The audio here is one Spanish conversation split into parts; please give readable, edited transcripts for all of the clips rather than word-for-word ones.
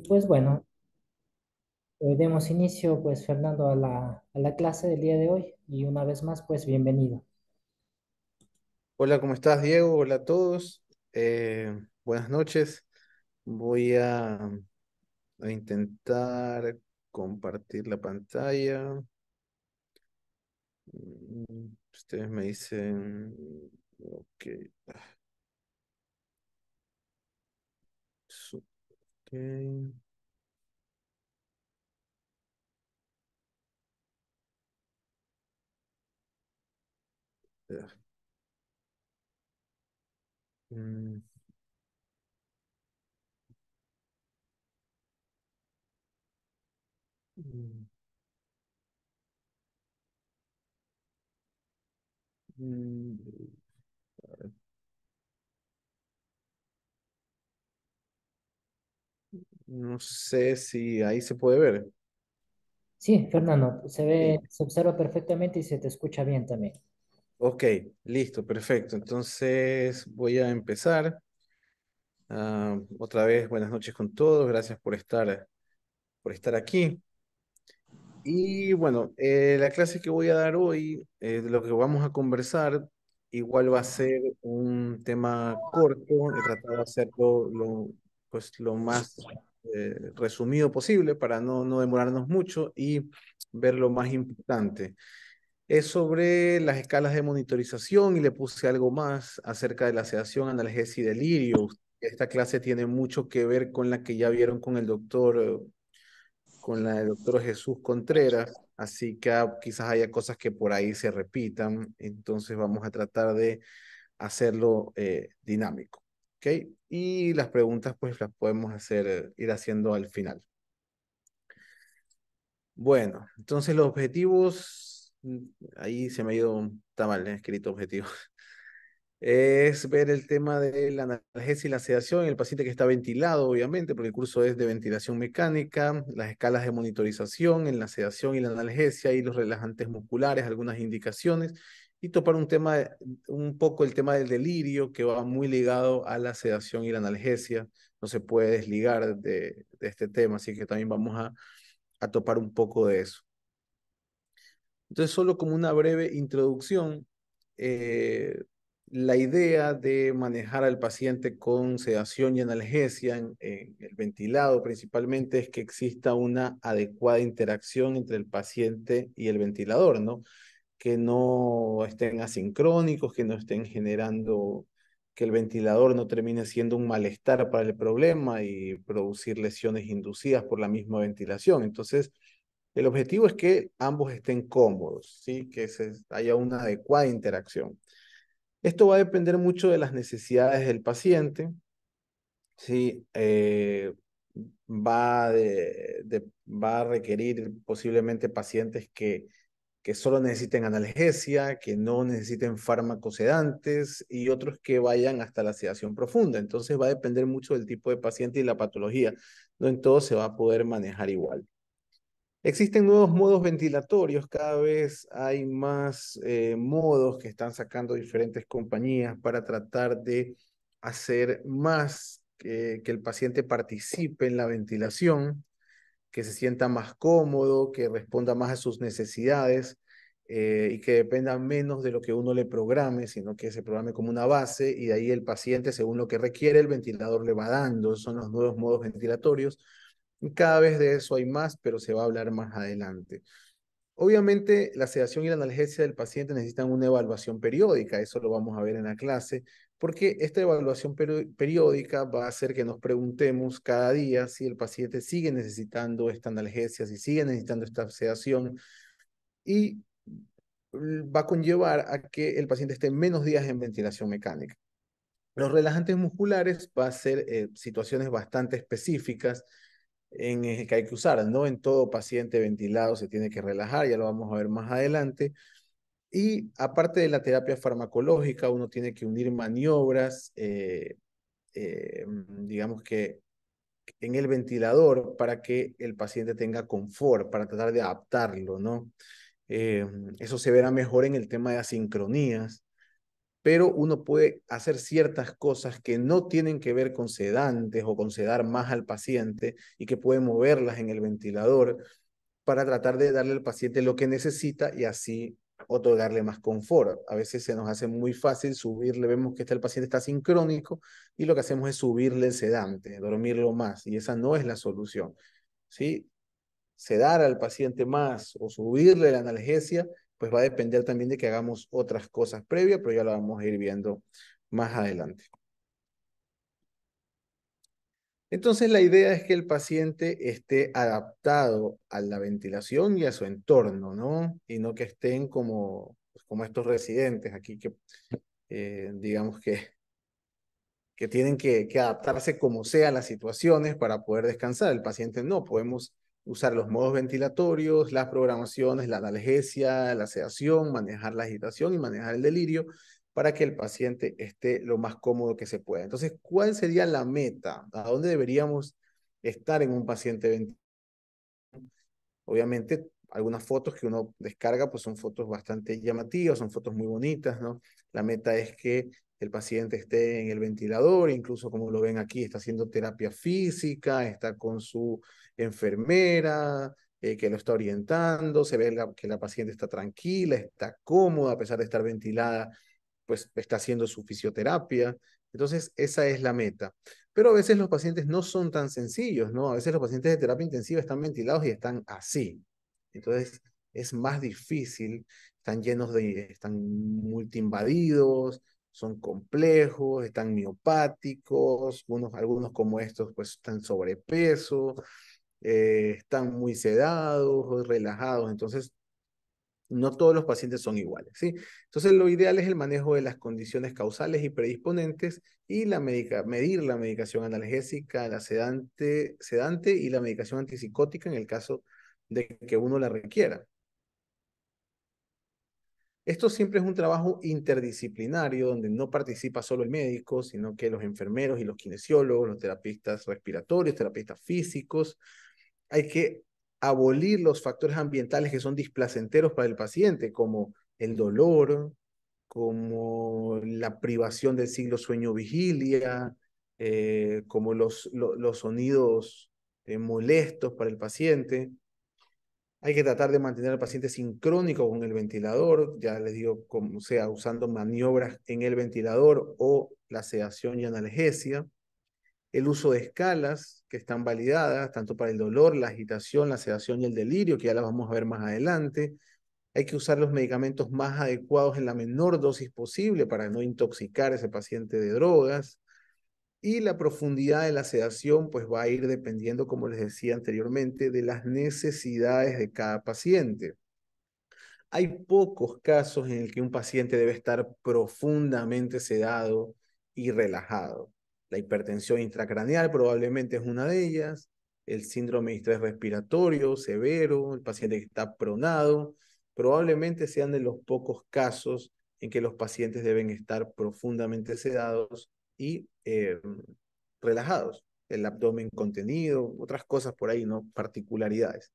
Pues bueno, demos inicio, pues Fernando, a la clase del día de hoy y una vez más, pues bienvenido. Hola, ¿cómo estás, Diego? Hola a todos. Buenas noches. Voy a intentar compartir la pantalla. Ustedes me dicen, ok, ok. Mm, mm, mm, No sé si ahí se puede ver. Sí, Fernando, Sí. se observa perfectamente y se te escucha bien también. Ok, listo, perfecto. Entonces voy a empezar. Otra vez, buenas noches con todos. Gracias por estar aquí. Y bueno, la clase que voy a dar hoy, de lo que vamos a conversar, igual va a ser un tema corto. He tratado de hacerlo pues, lo más resumido posible para no demorarnos mucho y ver lo más importante. Es sobre las escalas de monitorización y le puse algo más acerca de la sedación, analgesia y delirio. Esta clase tiene mucho que ver con la que ya vieron con el doctor con la del doctor Jesús Contreras, así que quizás haya cosas que por ahí se repitan, entonces vamos a tratar de hacerlo dinámico, ¿ok? Y las preguntas pues las podemos hacer, ir haciendo al final. Bueno, entonces los objetivos, ahí se me ha ido, está mal escrito objetivos. Es ver el tema de la analgesia y la sedación en el paciente que está ventilado, obviamente, porque el curso es de ventilación mecánica, las escalas de monitorización en la sedación y la analgesia y los relajantes musculares, algunas indicaciones, y topar un poco el tema del delirio, que va muy ligado a la sedación y la analgesia. No se puede desligar de este tema, así que también vamos a topar un poco de eso. Entonces, solo como una breve introducción, eh, la idea de manejar al paciente con sedación y analgesia en el ventilado principalmente es que exista una adecuada interacción entre el paciente y el ventilador, ¿no? Que no estén asincrónicos, que no estén generando, que el ventilador no termine siendo un malestar para el problema y producir lesiones inducidas por la misma ventilación. Entonces, el objetivo es que ambos estén cómodos, ¿sí? Que haya una adecuada interacción. Esto va a depender mucho de las necesidades del paciente, ¿sí? Va a requerir posiblemente pacientes que solo necesiten analgesia, que no necesiten fármacos sedantes y otros que vayan hasta la sedación profunda. Entonces va a depender mucho del tipo de paciente y la patología. No en todo se va a poder manejar igual. Existen nuevos modos ventilatorios, cada vez hay más modos que están sacando diferentes compañías para tratar de hacer más que el paciente participe en la ventilación, que se sienta más cómodo, que responda más a sus necesidades y que dependa menos de lo que uno le programe, sino que se programe como una base y de ahí el paciente, según lo que requiere, el ventilador le va dando. Esos son los nuevos modos ventilatorios. Cada vez de eso hay más, pero se va a hablar más adelante. Obviamente, la sedación y la analgesia del paciente necesitan una evaluación periódica, eso lo vamos a ver en la clase, porque esta evaluación periódica va a hacer que nos preguntemos cada día si el paciente sigue necesitando esta analgesia, si sigue necesitando esta sedación y va a conllevar a que el paciente esté menos días en ventilación mecánica. Los relajantes musculares va a ser situaciones bastante específicas que hay que usar, ¿no? En todo paciente ventilado se tiene que relajar, ya lo vamos a ver más adelante. Y aparte de la terapia farmacológica, uno tiene que unir maniobras, digamos que en el ventilador para que el paciente tenga confort, para tratar de adaptarlo, ¿no? Eh, Eso se verá mejor en el tema de asincronías pero uno puede hacer ciertas cosas que no tienen que ver con sedantes o con sedar más al paciente y que pueden moverlas en el ventilador para tratar de darle al paciente lo que necesita y así otorgarle más confort. A veces se nos hace muy fácil subirle, vemos que el paciente está sincrónico y lo que hacemos es subirle el sedante, dormirlo más, y esa no es la solución. ¿Sí? Sedar al paciente más o subirle la analgesia, pues va a depender también de que hagamos otras cosas previas, pero ya lo vamos a ir viendo más adelante. Entonces, la idea es que el paciente esté adaptado a la ventilación y a su entorno, ¿no? Y no que estén como, pues, como estos residentes aquí que, digamos que tienen que adaptarse como sea a las situaciones para poder descansar. El paciente no, podemos usar los modos ventilatorios, las programaciones, la analgesia, la sedación, manejar la agitación y manejar el delirio para que el paciente esté lo más cómodo que se pueda. Entonces, ¿cuál sería la meta? ¿A dónde deberíamos estar en un paciente ventilado? Obviamente, algunas fotos que uno descarga, pues son fotos bastante llamativas, son fotos muy bonitas, ¿no? La meta es que el paciente esté en el ventilador, incluso como lo ven aquí, está haciendo terapia física, está con su enfermera, que lo está orientando, se ve que la paciente está tranquila, está cómoda, a pesar de estar ventilada, pues está haciendo su fisioterapia. Entonces, esa es la meta. Pero a veces los pacientes no son tan sencillos, ¿no? A veces los pacientes de terapia intensiva están ventilados y están así. Entonces, es más difícil, están multiinvadidos, son complejos, están miopáticos, algunos como estos, pues están sobrepeso, están muy sedados, relajados. Entonces, no todos los pacientes son iguales, ¿sí? Entonces, lo ideal es el manejo de las condiciones causales y predisponentes y medir la medicación analgésica, la sedante y la medicación antipsicótica en el caso de que uno la requiera. Esto siempre es un trabajo interdisciplinario donde no participa solo el médico, sino que los enfermeros y los kinesiólogos, los terapeutas respiratorios, terapeutas físicos. Hay que abolir los factores ambientales que son displacenteros para el paciente, como el dolor, como la privación del ciclo sueño-vigilia, como los sonidos molestos para el paciente. Hay que tratar de mantener al paciente sincrónico con el ventilador, ya les digo, como sea, usando maniobras en el ventilador o la sedación y analgesia. El uso de escalas que están validadas, tanto para el dolor, la agitación, la sedación y el delirio, que ya las vamos a ver más adelante. Hay que usar los medicamentos más adecuados en la menor dosis posible para no intoxicar a ese paciente de drogas. Y la profundidad de la sedación pues va a ir dependiendo, como les decía anteriormente, de las necesidades de cada paciente. Hay pocos casos en el que un paciente debe estar profundamente sedado y relajado. La hipertensión intracraneal probablemente es una de ellas, el síndrome de estrés respiratorio severo, el paciente que está pronado, probablemente sean de los pocos casos en que los pacientes deben estar profundamente sedados y relajados, el abdomen contenido, otras cosas por ahí, ¿no? Particularidades.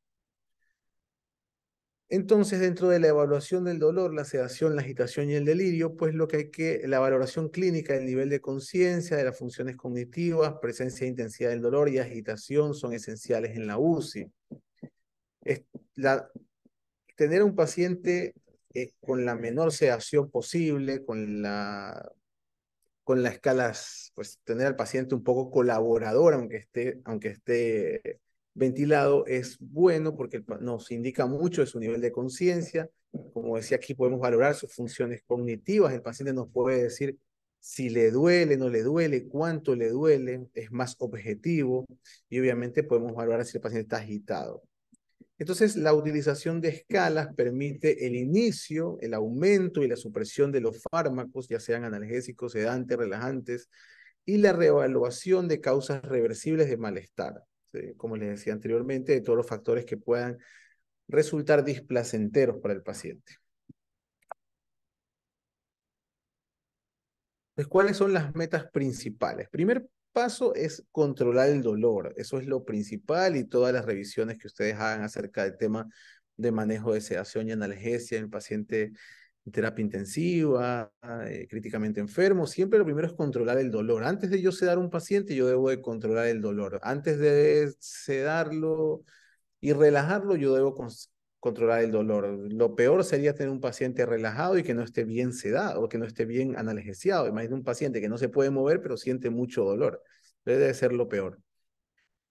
Entonces, dentro de la evaluación del dolor, la sedación, la agitación y el delirio, pues la valoración clínica del nivel de conciencia, de las funciones cognitivas, presencia e intensidad del dolor y agitación son esenciales en la UCI. Es la, tener un paciente con la menor sedación posible, con las escalas, pues tener al paciente un poco colaborador, aunque esté ventilado, es bueno porque nos indica mucho de su nivel de conciencia. Como decía aquí, podemos valorar sus funciones cognitivas. El paciente nos puede decir si le duele, no le duele, cuánto le duele, es más objetivo y obviamente podemos valorar si el paciente está agitado. Entonces, la utilización de escalas permite el inicio, el aumento y la supresión de los fármacos, ya sean analgésicos, sedantes, relajantes, y la reevaluación de causas reversibles de malestar, ¿sí? Como les decía anteriormente, de todos los factores que puedan resultar displacenteros para el paciente. Pues, ¿cuáles son las metas principales? Primer paso es controlar el dolor. Eso es lo principal y todas las revisiones que ustedes hagan acerca del tema de manejo de sedación y analgesia en el paciente terapia intensiva, críticamente enfermo, siempre lo primero es controlar el dolor. Antes de yo sedar a un paciente, yo debo de controlar el dolor. Antes de sedarlo y relajarlo, yo debo controlar el dolor. Lo peor sería tener un paciente relajado y que no esté bien sedado, o que no esté bien analgesiado. Imagina un paciente que no se puede mover, pero siente mucho dolor. Debe ser lo peor.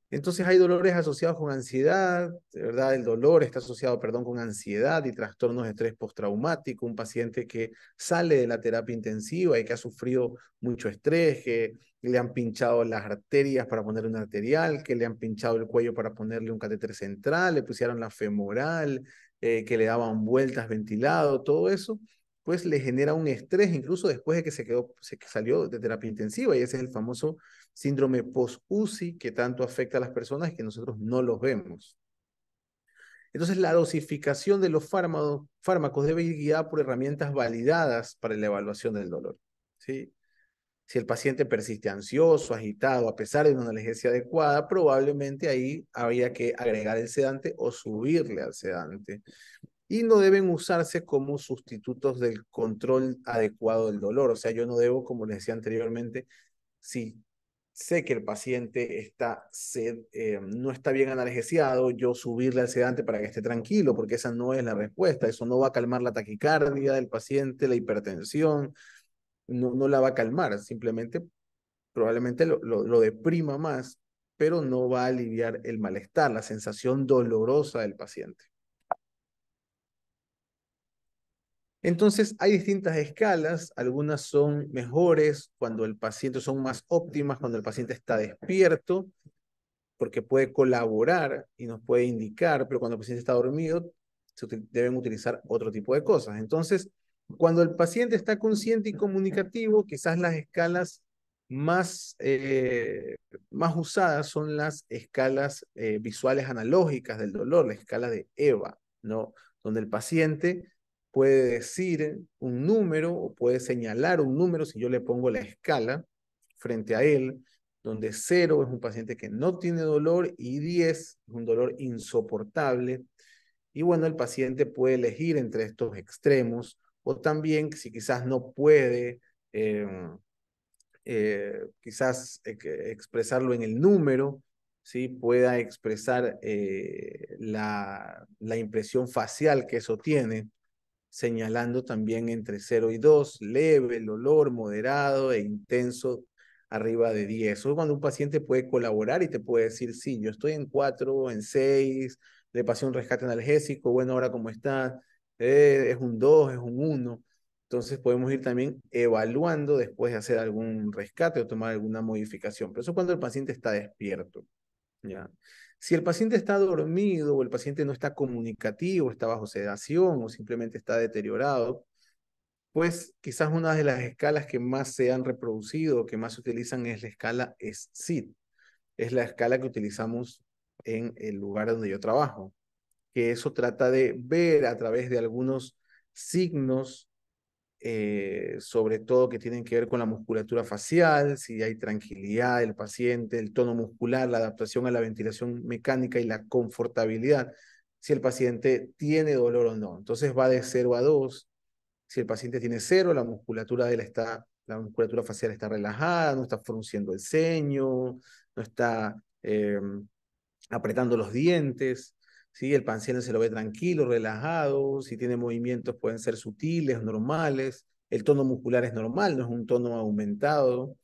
Entonces hay dolores asociados con ansiedad, de verdad el dolor está asociado, perdón, con ansiedad y trastornos de estrés postraumático, un paciente que sale de la terapia intensiva y que ha sufrido mucho estrés, que le han pinchado las arterias para ponerle un arterial, que le han pinchado el cuello para ponerle un catéter central, le pusieron la femoral, que le daban vueltas ventilado, todo eso, pues le genera un estrés incluso después de que se salió de terapia intensiva y ese es el famoso síndrome post-UCI que tanto afecta a las personas y que nosotros no los vemos. Entonces, la dosificación de los fármacos debe ir guiada por herramientas validadas para la evaluación del dolor. ¿Sí? Si el paciente persiste ansioso, agitado, a pesar de una analgesia adecuada, probablemente ahí habría que agregar el sedante o subirle al sedante. Y no deben usarse como sustitutos del control adecuado del dolor. O sea, yo no debo, como les decía anteriormente, si sé que el paciente no está bien analgesiado, yo subirle al sedante para que esté tranquilo, porque esa no es la respuesta. Eso no va a calmar la taquicardia del paciente, la hipertensión, no la va a calmar. Simplemente, probablemente lo deprima más, pero no va a aliviar el malestar, la sensación dolorosa del paciente. Entonces, hay distintas escalas, algunas son mejores cuando el paciente, son más óptimas cuando el paciente está despierto, porque puede colaborar y nos puede indicar, pero cuando el paciente está dormido, deben utilizar otro tipo de cosas. Entonces, cuando el paciente está consciente y comunicativo, quizás las escalas más, más usadas son las escalas visuales analógicas del dolor, la escala de EVA, ¿no? Donde el paciente puede decir un número o puede señalar un número si yo le pongo la escala frente a él, donde 0 es un paciente que no tiene dolor y 10 es un dolor insoportable. Y bueno, el paciente puede elegir entre estos extremos o también si quizás no puede eh, quizás expresarlo en el número, ¿sí? Pueda expresar la impresión facial que eso tiene, señalando también entre 0 y 2, leve, el olor, moderado e intenso, arriba de 10. Eso es cuando un paciente puede colaborar y te puede decir, sí, yo estoy en 4, en 6, le pasé un rescate analgésico, bueno, ahora cómo está, es un 2, es un 1. Entonces podemos ir también evaluando después de hacer algún rescate o tomar alguna modificación. Pero eso es cuando el paciente está despierto. ¿Ya? Si el paciente está dormido o el paciente no está comunicativo, está bajo sedación o simplemente está deteriorado, pues quizás una de las escalas que más se han reproducido, que más se utilizan es la escala SID. Es la escala que utilizamos en el lugar donde yo trabajo, que eso trata de ver a través de algunos signos sobre todo que tienen que ver con la musculatura facial, si hay tranquilidad del paciente, el tono muscular, la adaptación a la ventilación mecánica y la confortabilidad, si el paciente tiene dolor o no. Entonces va de 0 a 2. Si el paciente tiene 0, la musculatura facial está relajada, no está frunciendo el ceño, no está apretando los dientes. ¿Sí? El paciente se lo ve tranquilo, relajado, si tiene movimientos pueden ser sutiles, normales, el tono muscular es normal, no es un tono aumentado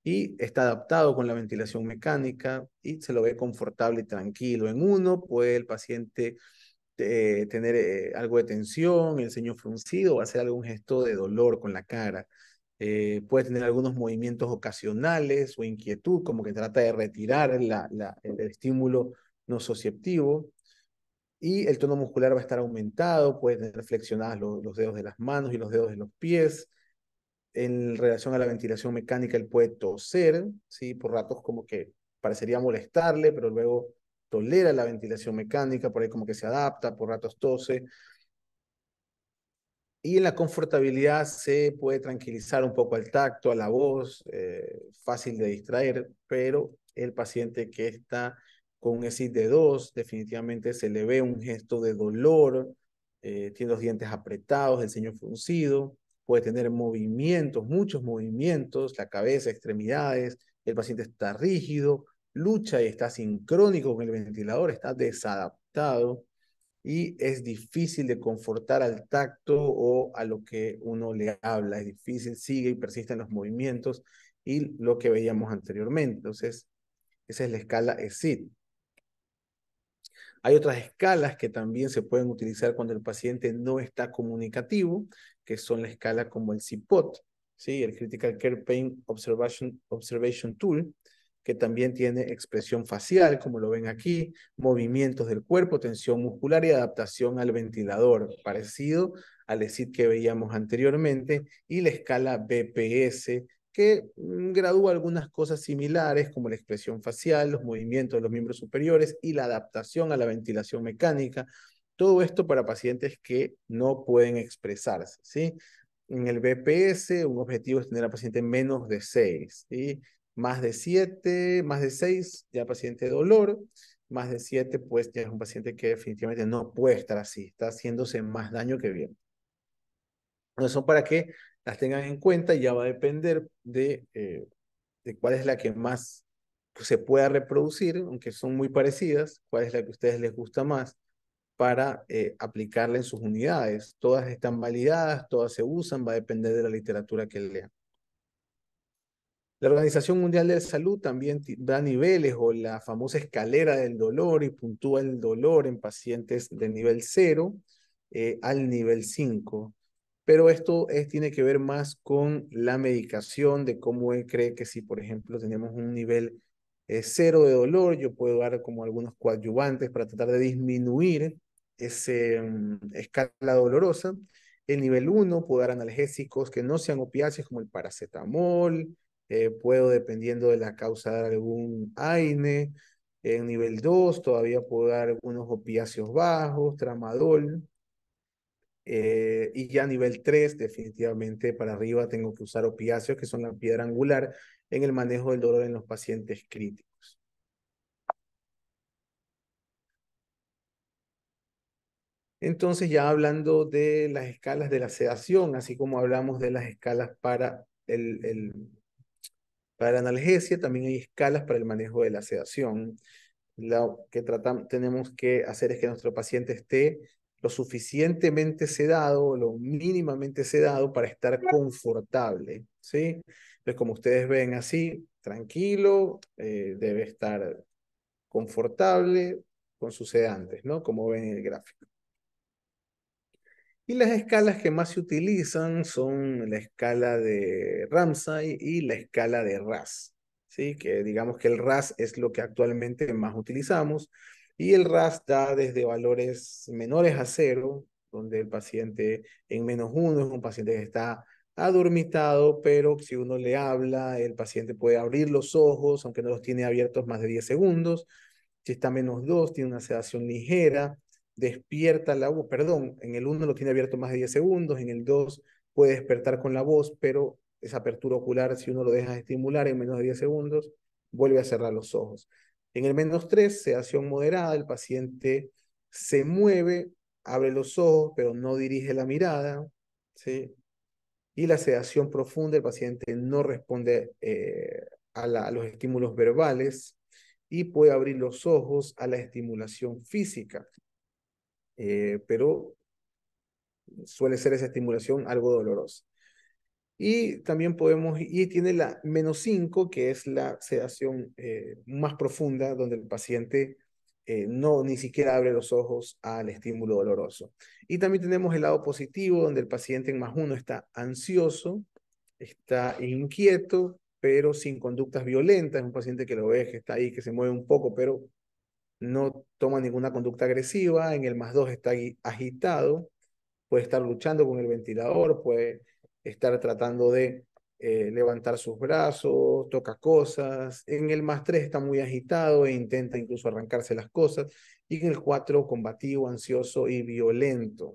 y está adaptado con la ventilación mecánica y se lo ve confortable y tranquilo. En uno puede el paciente tener algo de tensión, el ceño fruncido o hacer algún gesto de dolor con la cara. Puede tener algunos movimientos ocasionales o inquietud, como que trata de retirar el estímulo nociceptivo. Y el tono muscular va a estar aumentado, puede tener flexionadas los dedos de las manos y los dedos de los pies. En relación a la ventilación mecánica, él puede toser, ¿sí? Por ratos como que parecería molestarle, pero luego tolera la ventilación mecánica, por ahí como que se adapta, por ratos tose. Y en la confortabilidad se puede tranquilizar un poco al tacto, a la voz, fácil de distraer, pero el paciente que está con un ESID de 2 definitivamente se le ve un gesto de dolor, tiene los dientes apretados, el ceño fruncido, puede tener movimientos, muchos movimientos, la cabeza, extremidades, el paciente está rígido, lucha y está sincrónico con el ventilador, está desadaptado y es difícil de confortar al tacto o a lo que uno le habla, es difícil, sigue y persiste en los movimientos y lo que veíamos anteriormente. Entonces, esa es la escala ESID. Hay otras escalas que también se pueden utilizar cuando el paciente no está comunicativo, que son la escala como el CPOT, ¿sí? El Critical Care Pain Observation Tool, que también tiene expresión facial, como lo ven aquí, movimientos del cuerpo, tensión muscular y adaptación al ventilador, parecido al ESID que veíamos anteriormente, y la escala BPS, que gradúa algunas cosas similares como la expresión facial, los movimientos de los miembros superiores y la adaptación a la ventilación mecánica. Todo esto para pacientes que no pueden expresarse, ¿sí? En el BPS, un objetivo es tener al paciente menos de 6, ¿sí? Más de 7, más de 6, ya paciente de dolor. Más de 7, pues ya es un paciente que definitivamente no puede estar así, está haciéndose más daño que bien. No son para que las tengan en cuenta y ya va a depender de cuál es la que más se pueda reproducir, aunque son muy parecidas, cuál es la que a ustedes les gusta más para aplicarla en sus unidades. Todas están validadas, todas se usan, va a depender de la literatura que lean. La Organización Mundial de la Salud también da niveles o la famosa escalera del dolor y puntúa el dolor en pacientes de nivel 0 al nivel 5. Pero esto tiene que ver más con la medicación, de cómo él cree que si, por ejemplo, tenemos un nivel 0 de dolor, yo puedo dar como algunos coadyuvantes para tratar de disminuir esa escala dolorosa. El nivel 1 puedo dar analgésicos que no sean opiáceos como el paracetamol, puedo, dependiendo de la causa, dar algún AINE. En nivel 2 todavía puedo dar algunos opiáceos bajos, tramadol. Y ya a nivel 3 definitivamente para arriba, tengo que usar opiáceos, que son la piedra angular en el manejo del dolor en los pacientes críticos. Entonces, ya hablando de las escalas de la sedación, así como hablamos de las escalas para para la analgesia, también hay escalas para el manejo de la sedación. Lo que tenemos que hacer es que nuestro paciente esté lo suficientemente sedado, lo mínimamente sedado para estar confortable, ¿sí? Entonces, como ustedes ven así, tranquilo, debe estar confortable con sus sedantes, ¿no? Como ven en el gráfico. Y las escalas que más se utilizan son la escala de Ramsay y la escala de RAS, ¿sí? Que digamos que el RAS es lo que actualmente más utilizamos, y el RAS da desde valores menores a 0, donde el paciente en -1 es un paciente que está adormitado, pero si uno le habla, el paciente puede abrir los ojos, aunque no los tiene abiertos más de 10 segundos. Si está -2, tiene una sedación ligera, despierta la voz, perdón, en el 1 lo tiene abierto más de 10 segundos, en el 2 puede despertar con la voz, pero esa apertura ocular, si uno lo deja estimular en menos de 10 segundos, vuelve a cerrar los ojos. En el -3, sedación moderada, el paciente se mueve, abre los ojos, pero no dirige la mirada, ¿sí? Y la sedación profunda, el paciente no responde a los estímulos verbales y puede abrir los ojos a la estimulación física, pero suele ser esa estimulación algo dolorosa. Y también y tiene la -5, que es la sedación más profunda, donde el paciente no ni siquiera abre los ojos al estímulo doloroso. Y también tenemos el lado positivo, donde el paciente en +1 está ansioso, está inquieto, pero sin conductas violentas. Es un paciente que lo ves, que está ahí, que se mueve un poco, pero no toma ninguna conducta agresiva. En el +2 está agitado, puede estar luchando con el ventilador, puede estar tratando de levantar sus brazos, toca cosas. En el +3 está muy agitado e intenta incluso arrancarse las cosas. Y en el 4, combativo, ansioso y violento.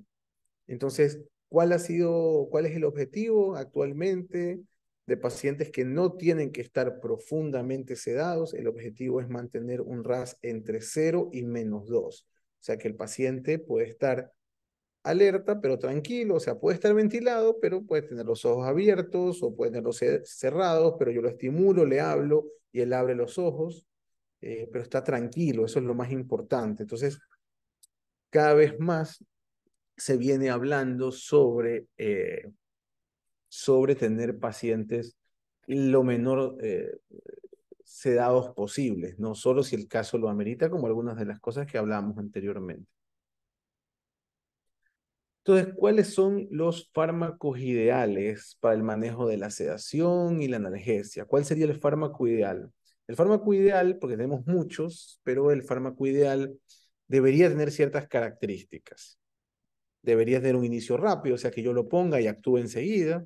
Entonces, cuál es el objetivo actualmente de pacientes que no tienen que estar profundamente sedados? El objetivo es mantener un RAS entre 0 y -2. O sea, que el paciente puede estar alerta, pero tranquilo, o sea, puede estar ventilado, pero puede tener los ojos abiertos o puede tenerlos cerrados, pero yo lo estimulo, le hablo y él abre los ojos, pero está tranquilo, eso es lo más importante. Entonces, cada vez más se viene hablando sobre tener pacientes lo menor sedados posibles, no solo si el caso lo amerita, como algunas de las cosas que hablábamos anteriormente. Entonces, ¿cuáles son los fármacos ideales para el manejo de la sedación y la analgesia? ¿Cuál sería el fármaco ideal? El fármaco ideal, porque tenemos muchos, pero el fármaco ideal debería tener ciertas características. Debería tener un inicio rápido, o sea, que yo lo ponga y actúe enseguida,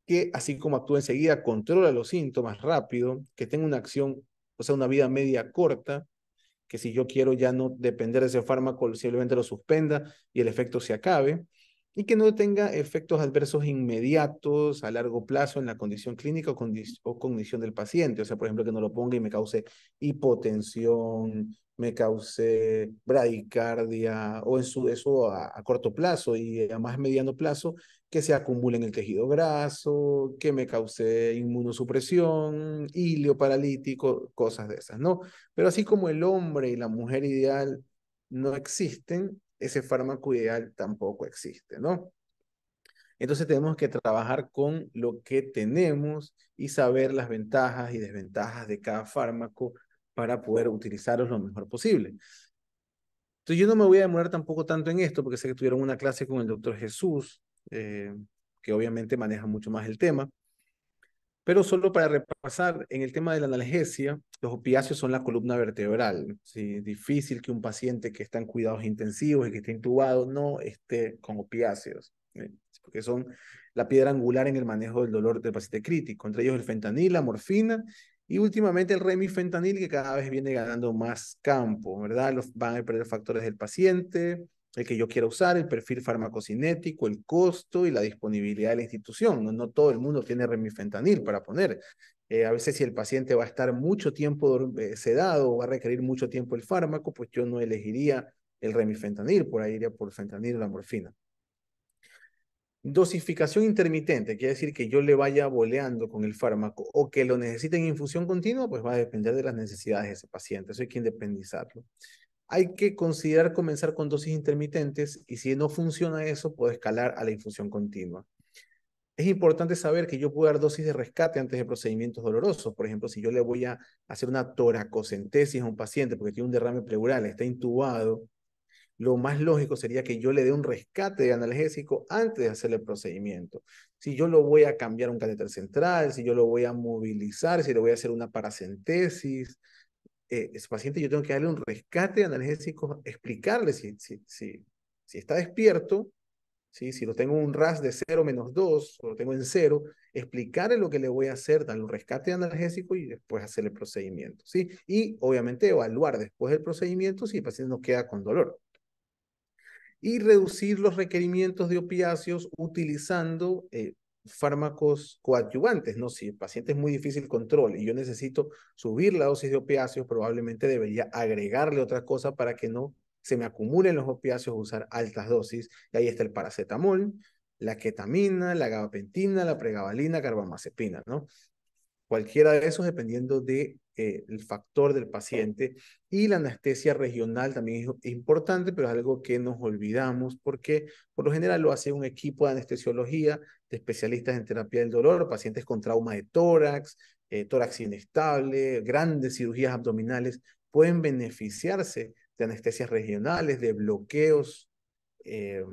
que así como actúa enseguida, controla los síntomas rápido, que tenga una acción, o sea, una vida media corta, que si yo quiero ya no depender de ese fármaco, simplemente lo suspenda y el efecto se acabe, y que no tenga efectos adversos inmediatos a largo plazo en la condición clínica o cognición del paciente. O sea, por ejemplo, que no lo ponga y me cause hipotensión, me cause bradicardia, o eso a corto plazo y a más mediano plazo, que se acumule en el tejido graso, que me cause inmunosupresión, hilio paralítico, cosas de esas, ¿no? Pero así como el hombre y la mujer ideal no existen, ese fármaco ideal tampoco existe, ¿no? Entonces tenemos que trabajar con lo que tenemos y saber las ventajas y desventajas de cada fármaco para poder utilizarlos lo mejor posible. Entonces yo no me voy a demorar tampoco tanto en esto porque sé que tuvieron una clase con el doctor Jesús, que obviamente maneja mucho más el tema. Pero solo para repasar, en el tema de la analgesia, los opiáceos son la columna vertebral. ¿Sí? Difícil que un paciente que está en cuidados intensivos y que esté intubado no esté con opiáceos, porque son la piedra angular en el manejo del dolor del paciente crítico. Entre ellos el fentanil, la morfina y últimamente el remifentanil, que cada vez viene ganando más campo, ¿verdad? Van a depender factores del paciente, el que yo quiera usar, el perfil farmacocinético, el costo y la disponibilidad de la institución. No, no todo el mundo tiene remifentanil para poner. A veces si el paciente va a estar mucho tiempo sedado o va a requerir mucho tiempo el fármaco, pues yo no elegiría el remifentanil, por ahí iría por fentanil o la morfina. Dosificación intermitente, quiere decir que yo le vaya boleando con el fármaco o que lo necesite en infusión continua, pues va a depender de las necesidades de ese paciente. Eso hay que independizarlo. Hay que considerar comenzar con dosis intermitentes y si no funciona eso, puedo escalar a la infusión continua. Es importante saber que yo puedo dar dosis de rescate antes de procedimientos dolorosos. Por ejemplo, si yo le voy a hacer una toracocentesis a un paciente porque tiene un derrame pleural, está intubado, lo más lógico sería que yo le dé un rescate de analgésico antes de hacer el procedimiento. Si yo lo voy a cambiar un catéter central, si yo lo voy a movilizar, si le voy a hacer una paracentesis, ese paciente yo tengo que darle un rescate analgésico, explicarle si está despierto, ¿sí? Si lo tengo en un RAS de 0 - 2, o lo tengo en 0, explicarle lo que le voy a hacer, darle un rescate analgésico y después hacer el procedimiento, ¿sí? Y obviamente evaluar después del procedimiento si el paciente no queda con dolor y reducir los requerimientos de opiáceos utilizando fármacos coadyuvantes, ¿no? Si el paciente es muy difícil control y yo necesito subir la dosis de opiáceos, probablemente debería agregarle otra cosa para que no se me acumulen los opiáceos, usar altas dosis. Y ahí está el paracetamol, la ketamina, la gabapentina, la pregabalina, carbamazepina, ¿no? Cualquiera de esos dependiendo de, el factor del paciente. Y la anestesia regional también es importante, pero es algo que nos olvidamos porque por lo general lo hace un equipo de anestesiología, de especialistas en terapia del dolor, pacientes con trauma de tórax, tórax inestable, grandes cirugías abdominales, pueden beneficiarse de anestesias regionales, de bloqueos, eh,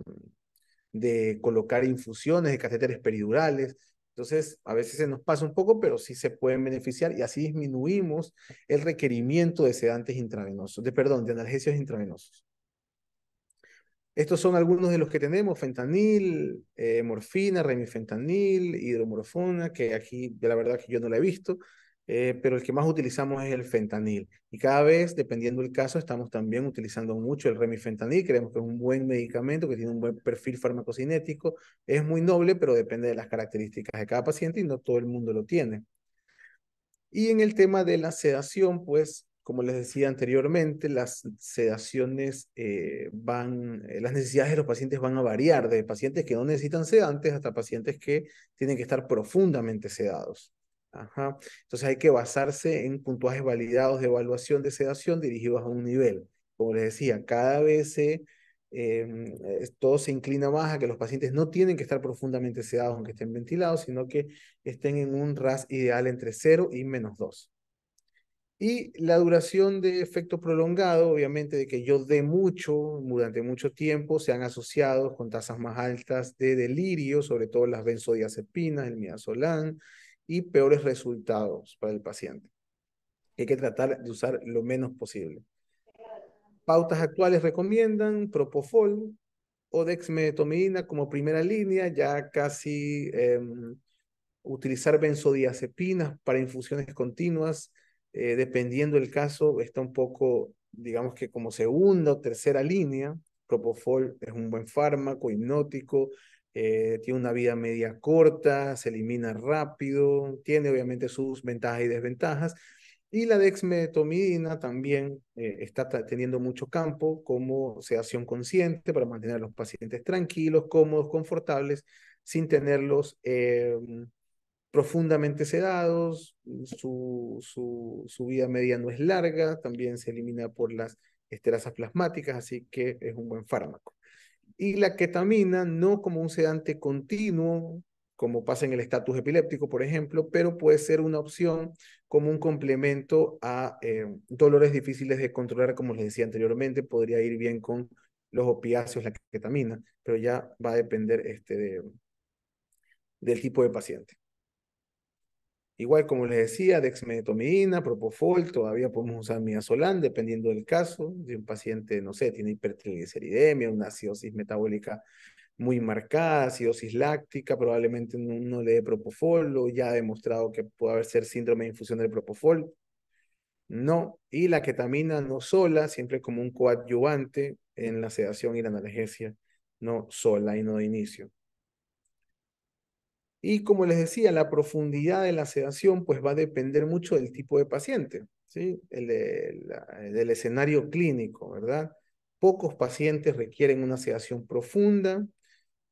de colocar infusiones de catéteres peridurales. Entonces, a veces se nos pasa un poco, pero sí se pueden beneficiar y así disminuimos el requerimiento de sedantes intravenosos, de analgésicos intravenosos. Estos son algunos de los que tenemos: fentanil, morfina, remifentanil, hidromorfona, que aquí la verdad que yo no la he visto, pero el que más utilizamos es el fentanil. Y cada vez, dependiendo del caso, estamos también utilizando mucho el remifentanil. Creemos que es un buen medicamento, que tiene un buen perfil farmacocinético, es muy noble, pero depende de las características de cada paciente y no todo el mundo lo tiene. Y en el tema de la sedación, pues como les decía anteriormente, las necesidades de los pacientes van a variar, de pacientes que no necesitan sedantes hasta pacientes que tienen que estar profundamente sedados. Ajá. Entonces hay que basarse en puntuajes validados de evaluación de sedación dirigidos a un nivel. Como les decía, cada vez todo se inclina más a que los pacientes no tienen que estar profundamente sedados aunque estén ventilados, sino que estén en un RAS ideal entre 0 y -2. Y la duración de efecto prolongado, obviamente, de que yo dé mucho durante mucho tiempo, se han asociado con tasas más altas de delirio, sobre todo las benzodiazepinas, el midazolam, y peores resultados para el paciente. Hay que tratar de usar lo menos posible. Pautas actuales recomiendan propofol o dexmedetomidina como primera línea, ya casi utilizar benzodiazepinas para infusiones continuas, dependiendo del caso, está un poco, digamos que como segunda o tercera línea. Propofol es un buen fármaco, hipnótico, tiene una vida media corta, se elimina rápido, tiene obviamente sus ventajas y desventajas. Y la dexmedetomidina también está teniendo mucho campo como sedación consciente para mantener a los pacientes tranquilos, cómodos, confortables, sin tenerlos profundamente sedados, su vida media no es larga, también se elimina por las esterasas plasmáticas, así que es un buen fármaco. Y la ketamina, no como un sedante continuo, como pasa en el estatus epiléptico, por ejemplo, pero puede ser una opción como un complemento a dolores difíciles de controlar, como les decía anteriormente, podría ir bien con los opiáceos, la ketamina, pero ya va a depender del tipo de paciente. Igual, como les decía, dexmedetomidina, propofol, todavía podemos usar midazolam, dependiendo del caso. Si un paciente, no sé, tiene hipertrigliceridemia, una acidosis metabólica muy marcada, acidosis láctica, probablemente no le dé propofol, o ya ha demostrado que puede haber ser síndrome de infusión del propofol. No, y la ketamina no sola, siempre como un coadyuvante en la sedación y la analgesia, no sola y no de inicio. Y como les decía, la profundidad de la sedación pues va a depender mucho del tipo de paciente, ¿sí? Del escenario clínico, ¿verdad? Pocos pacientes requieren una sedación profunda,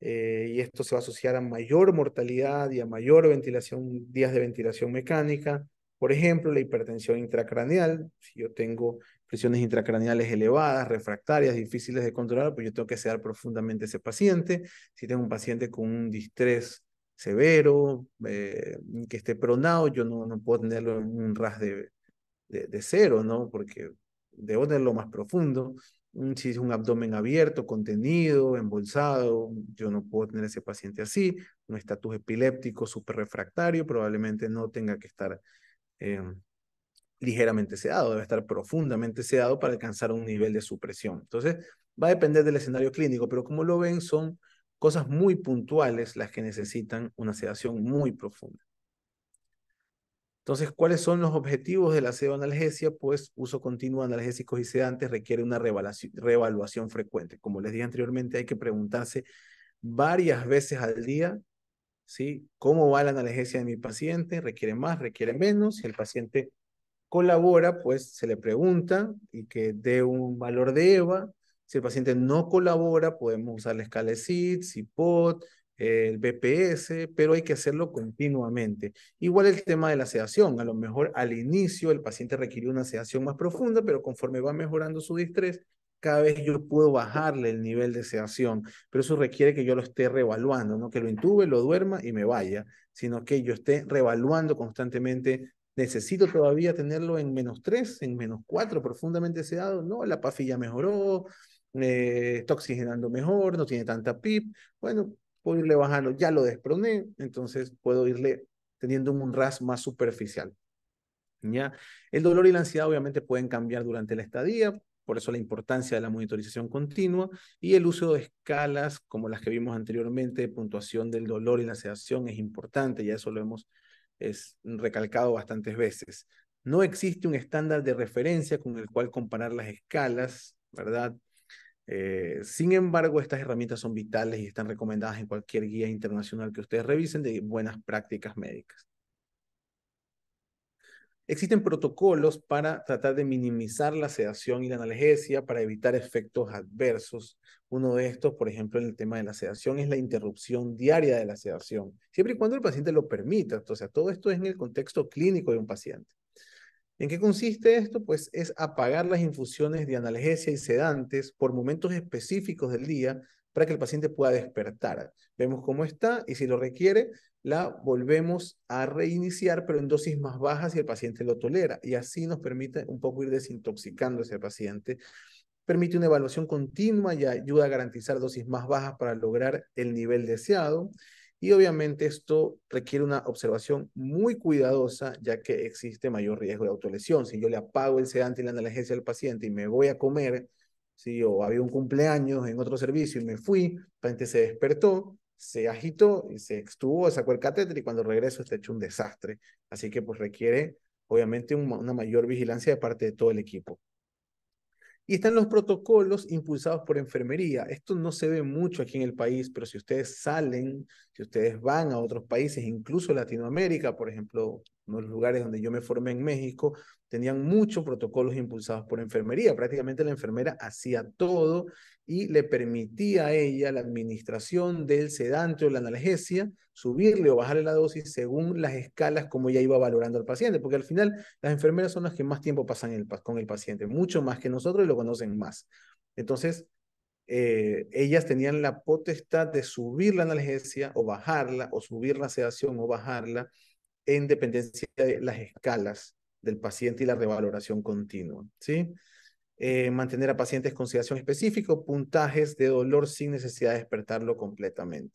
y esto se va a asociar a mayor mortalidad y a mayor ventilación, días de ventilación mecánica. Por ejemplo, la hipertensión intracraneal. Si yo tengo presiones intracraneales elevadas, refractarias, difíciles de controlar, pues yo tengo que sedar profundamente a ese paciente. Si tengo un paciente con un distrés severo, que esté pronado, yo no puedo tenerlo en un RAS de 0, ¿no? Porque debo tenerlo más profundo. Si es un abdomen abierto, contenido, embolsado, yo no puedo tener ese paciente así. Un estatus epiléptico súper refractario, probablemente no tenga que estar eh, ligeramente sedado, debe estar profundamente sedado para alcanzar un nivel de supresión. Entonces, va a depender del escenario clínico, pero como lo ven, son cosas muy puntuales las que necesitan una sedación muy profunda. Entonces, ¿cuáles son los objetivos de la pseudoanalgesia? Pues uso continuo de analgésicos y sedantes requiere una reevaluación frecuente. Como les dije anteriormente, hay que preguntarse varias veces al día, ¿sí? ¿Cómo va la analgesia de mi paciente? ¿Requiere más? ¿Requiere menos? Si el paciente colabora, pues se le pregunta y que dé un valor de EVA. Si el paciente no colabora, podemos usar la escala de SID, CIPOT, el BPS, pero hay que hacerlo continuamente. Igual el tema de la sedación, a lo mejor al inicio el paciente requirió una sedación más profunda, pero conforme va mejorando su distrés, cada vez yo puedo bajarle el nivel de sedación, pero eso requiere que yo lo esté reevaluando, no que lo intube, lo duerma y me vaya, sino que yo esté reevaluando constantemente. ¿Necesito todavía tenerlo en -3, en -4, profundamente sedado? No, la PAFI ya mejoró, está oxigenando mejor, no tiene tanta PIP. Bueno, puedo irle bajando, ya lo desproné, entonces puedo irle teniendo un RAS más superficial. ¿Ya? El dolor y la ansiedad obviamente pueden cambiar durante la estadía, por eso la importancia de la monitorización continua y el uso de escalas como las que vimos anteriormente, puntuación del dolor y la sedación es importante, ya eso lo hemos recalcado bastantes veces. No existe un estándar de referencia con el cual comparar las escalas, ¿verdad? Sin embargo, estas herramientas son vitales y están recomendadas en cualquier guía internacional que ustedes revisen de buenas prácticas médicas. Existen protocolos para tratar de minimizar la sedación y la analgesia para evitar efectos adversos. Uno de estos, por ejemplo, en el tema de la sedación, es la interrupción diaria de la sedación, siempre y cuando el paciente lo permita. Entonces, todo esto es en el contexto clínico de un paciente. ¿En qué consiste esto? Pues es apagar las infusiones de analgesia y sedantes por momentos específicos del día para que el paciente pueda despertar. Vemos cómo está y si lo requiere, la volvemos a reiniciar, pero en dosis más bajas si el paciente lo tolera. Y así nos permite un poco ir desintoxicando a ese paciente. Permite una evaluación continua y ayuda a garantizar dosis más bajas para lograr el nivel deseado. Y obviamente esto requiere una observación muy cuidadosa, ya que existe mayor riesgo de autolesión. Si yo le apago el sedante y la analgesia al paciente y me voy a comer, si o había un cumpleaños en otro servicio y me fui, el paciente se despertó, se agitó y se extubó, sacó el catéter y cuando regreso está hecho un desastre. Así que pues requiere obviamente una mayor vigilancia de parte de todo el equipo. Y están los protocolos impulsados por enfermería. Esto no se ve mucho aquí en el país, pero si ustedes salen, si ustedes van a otros países, incluso Latinoamérica, por ejemplo, uno de los lugares donde yo me formé en México, tenían muchos protocolos impulsados por enfermería. Prácticamente la enfermera hacía todo y le permitía a ella la administración del sedante o la analgesia, subirle o bajarle la dosis según las escalas como ella iba valorando al paciente, porque al final las enfermeras son las que más tiempo pasan con el paciente, mucho más que nosotros y lo conocen más. Entonces, ellas tenían la potestad de subir la analgesia o bajarla, o subir la sedación o bajarla, en dependencia de las escalas del paciente y la revaloración continua, ¿sí? Mantener a pacientes con sedación específica, puntajes de dolor sin necesidad de despertarlo completamente.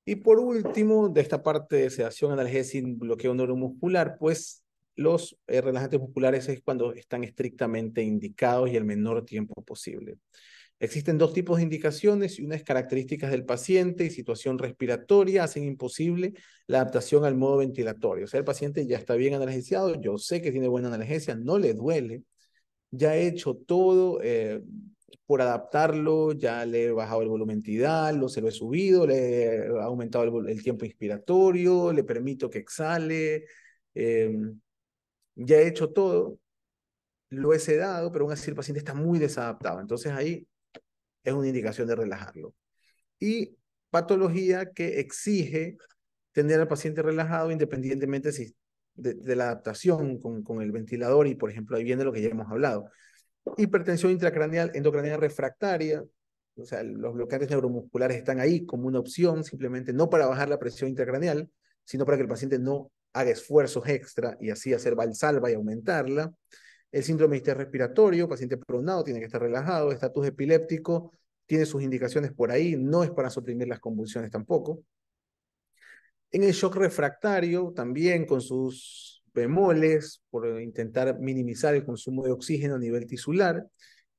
Y por último, de esta parte de sedación, analgesia y bloqueo neuromuscular, pues los relajantes musculares es cuando están estrictamente indicados y el menor tiempo posible. Existen dos tipos de indicaciones y unas características del paciente y situación respiratoria hacen imposible la adaptación al modo ventilatorio. O sea, el paciente ya está bien analgesiado, yo sé que tiene buena analgesia, no le duele, ya he hecho todo por adaptarlo, ya le he bajado el volumen tidal, se lo he subido, le he aumentado el tiempo inspiratorio, le permito que exhale, eh, ya he hecho todo, lo he sedado, pero aún así el paciente está muy desadaptado. Entonces ahí es una indicación de relajarlo. Y patología que exige tener al paciente relajado independientemente si, de la adaptación con el ventilador y, por ejemplo, ahí viene lo que ya hemos hablado. Hipertensión intracraneal, endocraneal refractaria, o sea, los bloqueantes neuromusculares están ahí como una opción, simplemente no para bajar la presión intracraneal, sino para que el paciente no haga esfuerzos extra y así hacer valsalva y aumentarla. El síndrome de distrés respiratorio, paciente pronado, tiene que estar relajado. Estatus epiléptico, tiene sus indicaciones por ahí, no es para suprimir las convulsiones tampoco. En el shock refractario, también con sus bemoles, por intentar minimizar el consumo de oxígeno a nivel tisular,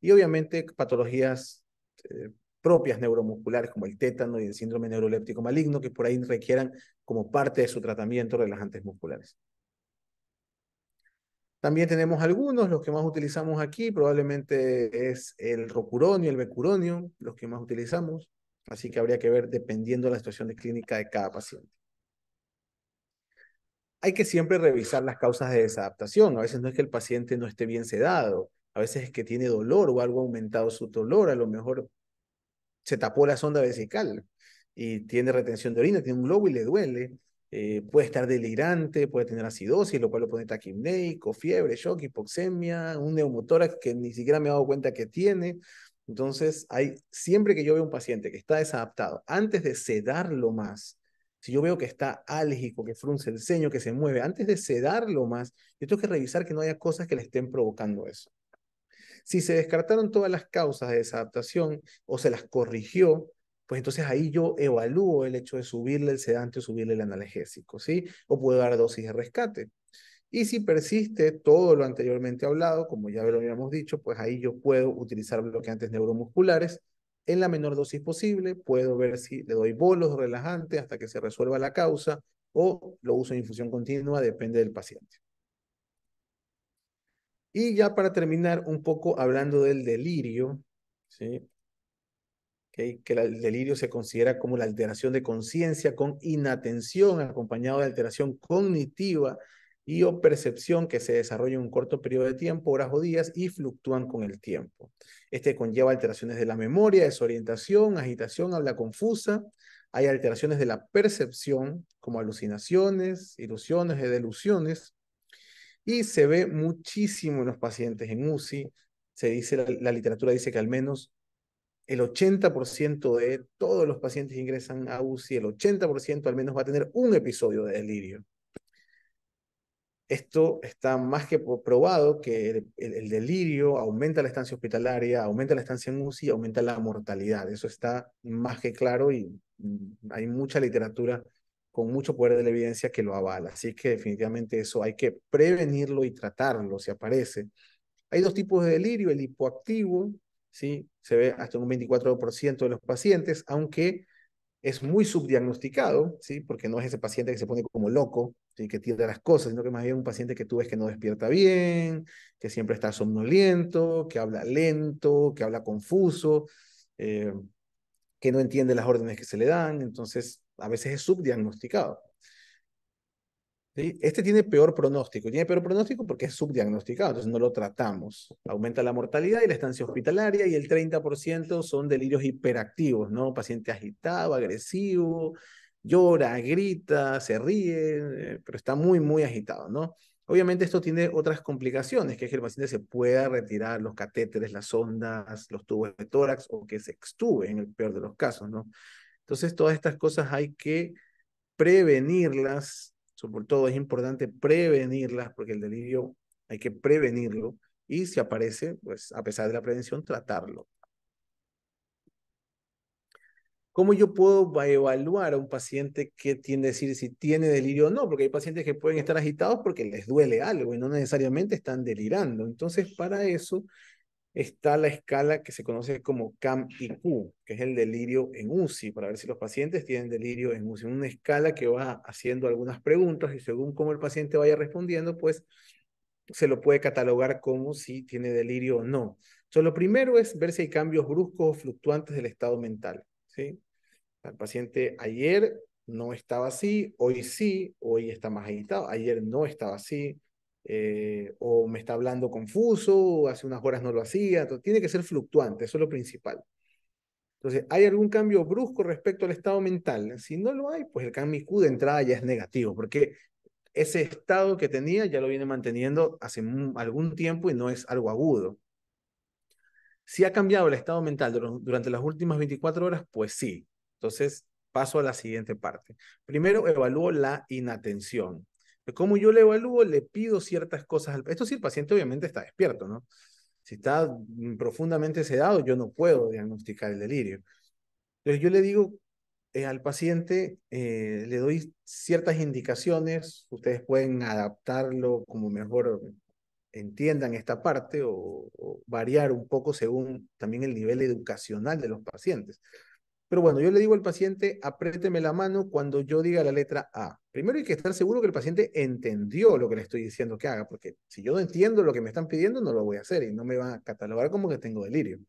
y obviamente patologías eh, propias neuromusculares como el tétano y el síndrome neuroléptico maligno, que por ahí requieran como parte de su tratamiento relajantes musculares. También tenemos algunos, los que más utilizamos aquí probablemente es el rocuronio, el becuronio, los que más utilizamos, así que habría que ver dependiendo de la situación de clínica de cada paciente. Hay que siempre revisar las causas de desadaptación. A veces no es que el paciente no esté bien sedado, a veces es que tiene dolor o algo ha aumentado su dolor, a lo mejor se tapó la sonda vesical y tiene retención de orina, tiene un globo y le duele. Puede estar delirante, puede tener acidosis, lo cual lo pone taquipneico, fiebre, shock, hipoxemia, un neumotórax que ni siquiera me he dado cuenta que tiene. Entonces, siempre que yo veo un paciente que está desadaptado, antes de sedarlo más, si yo veo que está álgico, que frunce el ceño, que se mueve, antes de sedarlo más, yo tengo que revisar que no haya cosas que le estén provocando eso. Si se descartaron todas las causas de desadaptación o se las corrigió, pues entonces ahí yo evalúo el hecho de subirle el sedante o subirle el analgésico, ¿sí? O puedo dar dosis de rescate. Y si persiste todo lo anteriormente hablado, como ya lo habíamos dicho, pues ahí yo puedo utilizar bloqueantes neuromusculares en la menor dosis posible. Puedo ver si le doy bolos relajantes hasta que se resuelva la causa o lo uso en infusión continua, depende del paciente. Y ya para terminar un poco hablando del delirio, ¿sí? ¿ok? Que el delirio se considera como la alteración de conciencia con inatención, acompañado de alteración cognitiva y o percepción que se desarrolla en un corto periodo de tiempo, horas o días, y fluctúan con el tiempo. Este conlleva alteraciones de la memoria, desorientación, agitación, habla confusa. Hay alteraciones de la percepción, como alucinaciones, ilusiones y delusiones, y se ve muchísimo en los pacientes en UCI. Se dice, la literatura dice que al menos el 80% de todos los pacientes que ingresan a UCI, el 80% al menos va a tener un episodio de delirio. Esto está más que probado que el delirio aumenta la estancia hospitalaria, aumenta la estancia en UCI, aumenta la mortalidad. Eso está más que claro y hay mucha literatura con mucho poder de la evidencia que lo avala. Así que definitivamente eso hay que prevenirlo y tratarlo si aparece. Hay dos tipos de delirio, el hipoactivo, ¿sí? Se ve hasta un 24% de los pacientes, aunque es muy subdiagnosticado, ¿sí? Porque no es ese paciente que se pone como loco, ¿sí? Que tira las cosas, sino que más bien un paciente que tú ves que no despierta bien, que siempre está somnoliento, que habla lento, que habla confuso, eh, que no entiende las órdenes que se le dan, entonces a veces es subdiagnosticado. ¿Sí? Este tiene peor pronóstico porque es subdiagnosticado, entonces no lo tratamos. Aumenta la mortalidad y la estancia hospitalaria y el 30% son delirios hiperactivos, ¿no? Paciente agitado, agresivo, llora, grita, se ríe, pero está muy, muy agitado, ¿no? Obviamente esto tiene otras complicaciones, que es que el paciente se pueda retirar los catéteres, las sondas, los tubos de tórax o que se extube en el peor de los casos, ¿no? Entonces todas estas cosas hay que prevenirlas, sobre todo es importante prevenirlas porque el delirio hay que prevenirlo y si aparece, pues a pesar de la prevención, tratarlo. ¿Cómo yo puedo evaluar a un paciente que tiende a decir si tiene delirio o no? Porque hay pacientes que pueden estar agitados porque les duele algo y no necesariamente están delirando. Entonces, para eso está la escala que se conoce como CAM-IQ, que es el delirio en UCI, para ver si los pacientes tienen delirio en UCI. Una escala que va haciendo algunas preguntas y según cómo el paciente vaya respondiendo, pues se lo puede catalogar como si tiene delirio o no. Entonces, lo primero es ver si hay cambios bruscos o fluctuantes del estado mental, ¿sí? El paciente ayer no estaba así, hoy sí, hoy está más agitado, ayer no estaba así, o me está hablando confuso, o hace unas horas no lo hacía, entonces, tiene que ser fluctuante, eso es lo principal. Entonces, ¿hay algún cambio brusco respecto al estado mental? Si no lo hay, pues el cambio IQ de entrada ya es negativo, porque ese estado que tenía ya lo viene manteniendo hace algún tiempo y no es algo agudo. Si ha cambiado el estado mental durante las últimas 24 horas, pues sí. Entonces, paso a la siguiente parte. Primero, evalúo la inatención. ¿Cómo yo le evalúo? Le pido ciertas cosas. Esto sí, el paciente obviamente está despierto, ¿no? Si está profundamente sedado, yo no puedo diagnosticar el delirio. Entonces, yo le digo al paciente, le doy ciertas indicaciones. Ustedes pueden adaptarlo como mejor entiendan esta parte o variar un poco según también el nivel educacional de los pacientes. Pero bueno, yo le digo al paciente, apriéteme la mano cuando yo diga la letra A. Primero hay que estar seguro que el paciente entendió lo que le estoy diciendo que haga, porque si yo no entiendo lo que me están pidiendo, no lo voy a hacer y no me van a catalogar como que tengo delirio.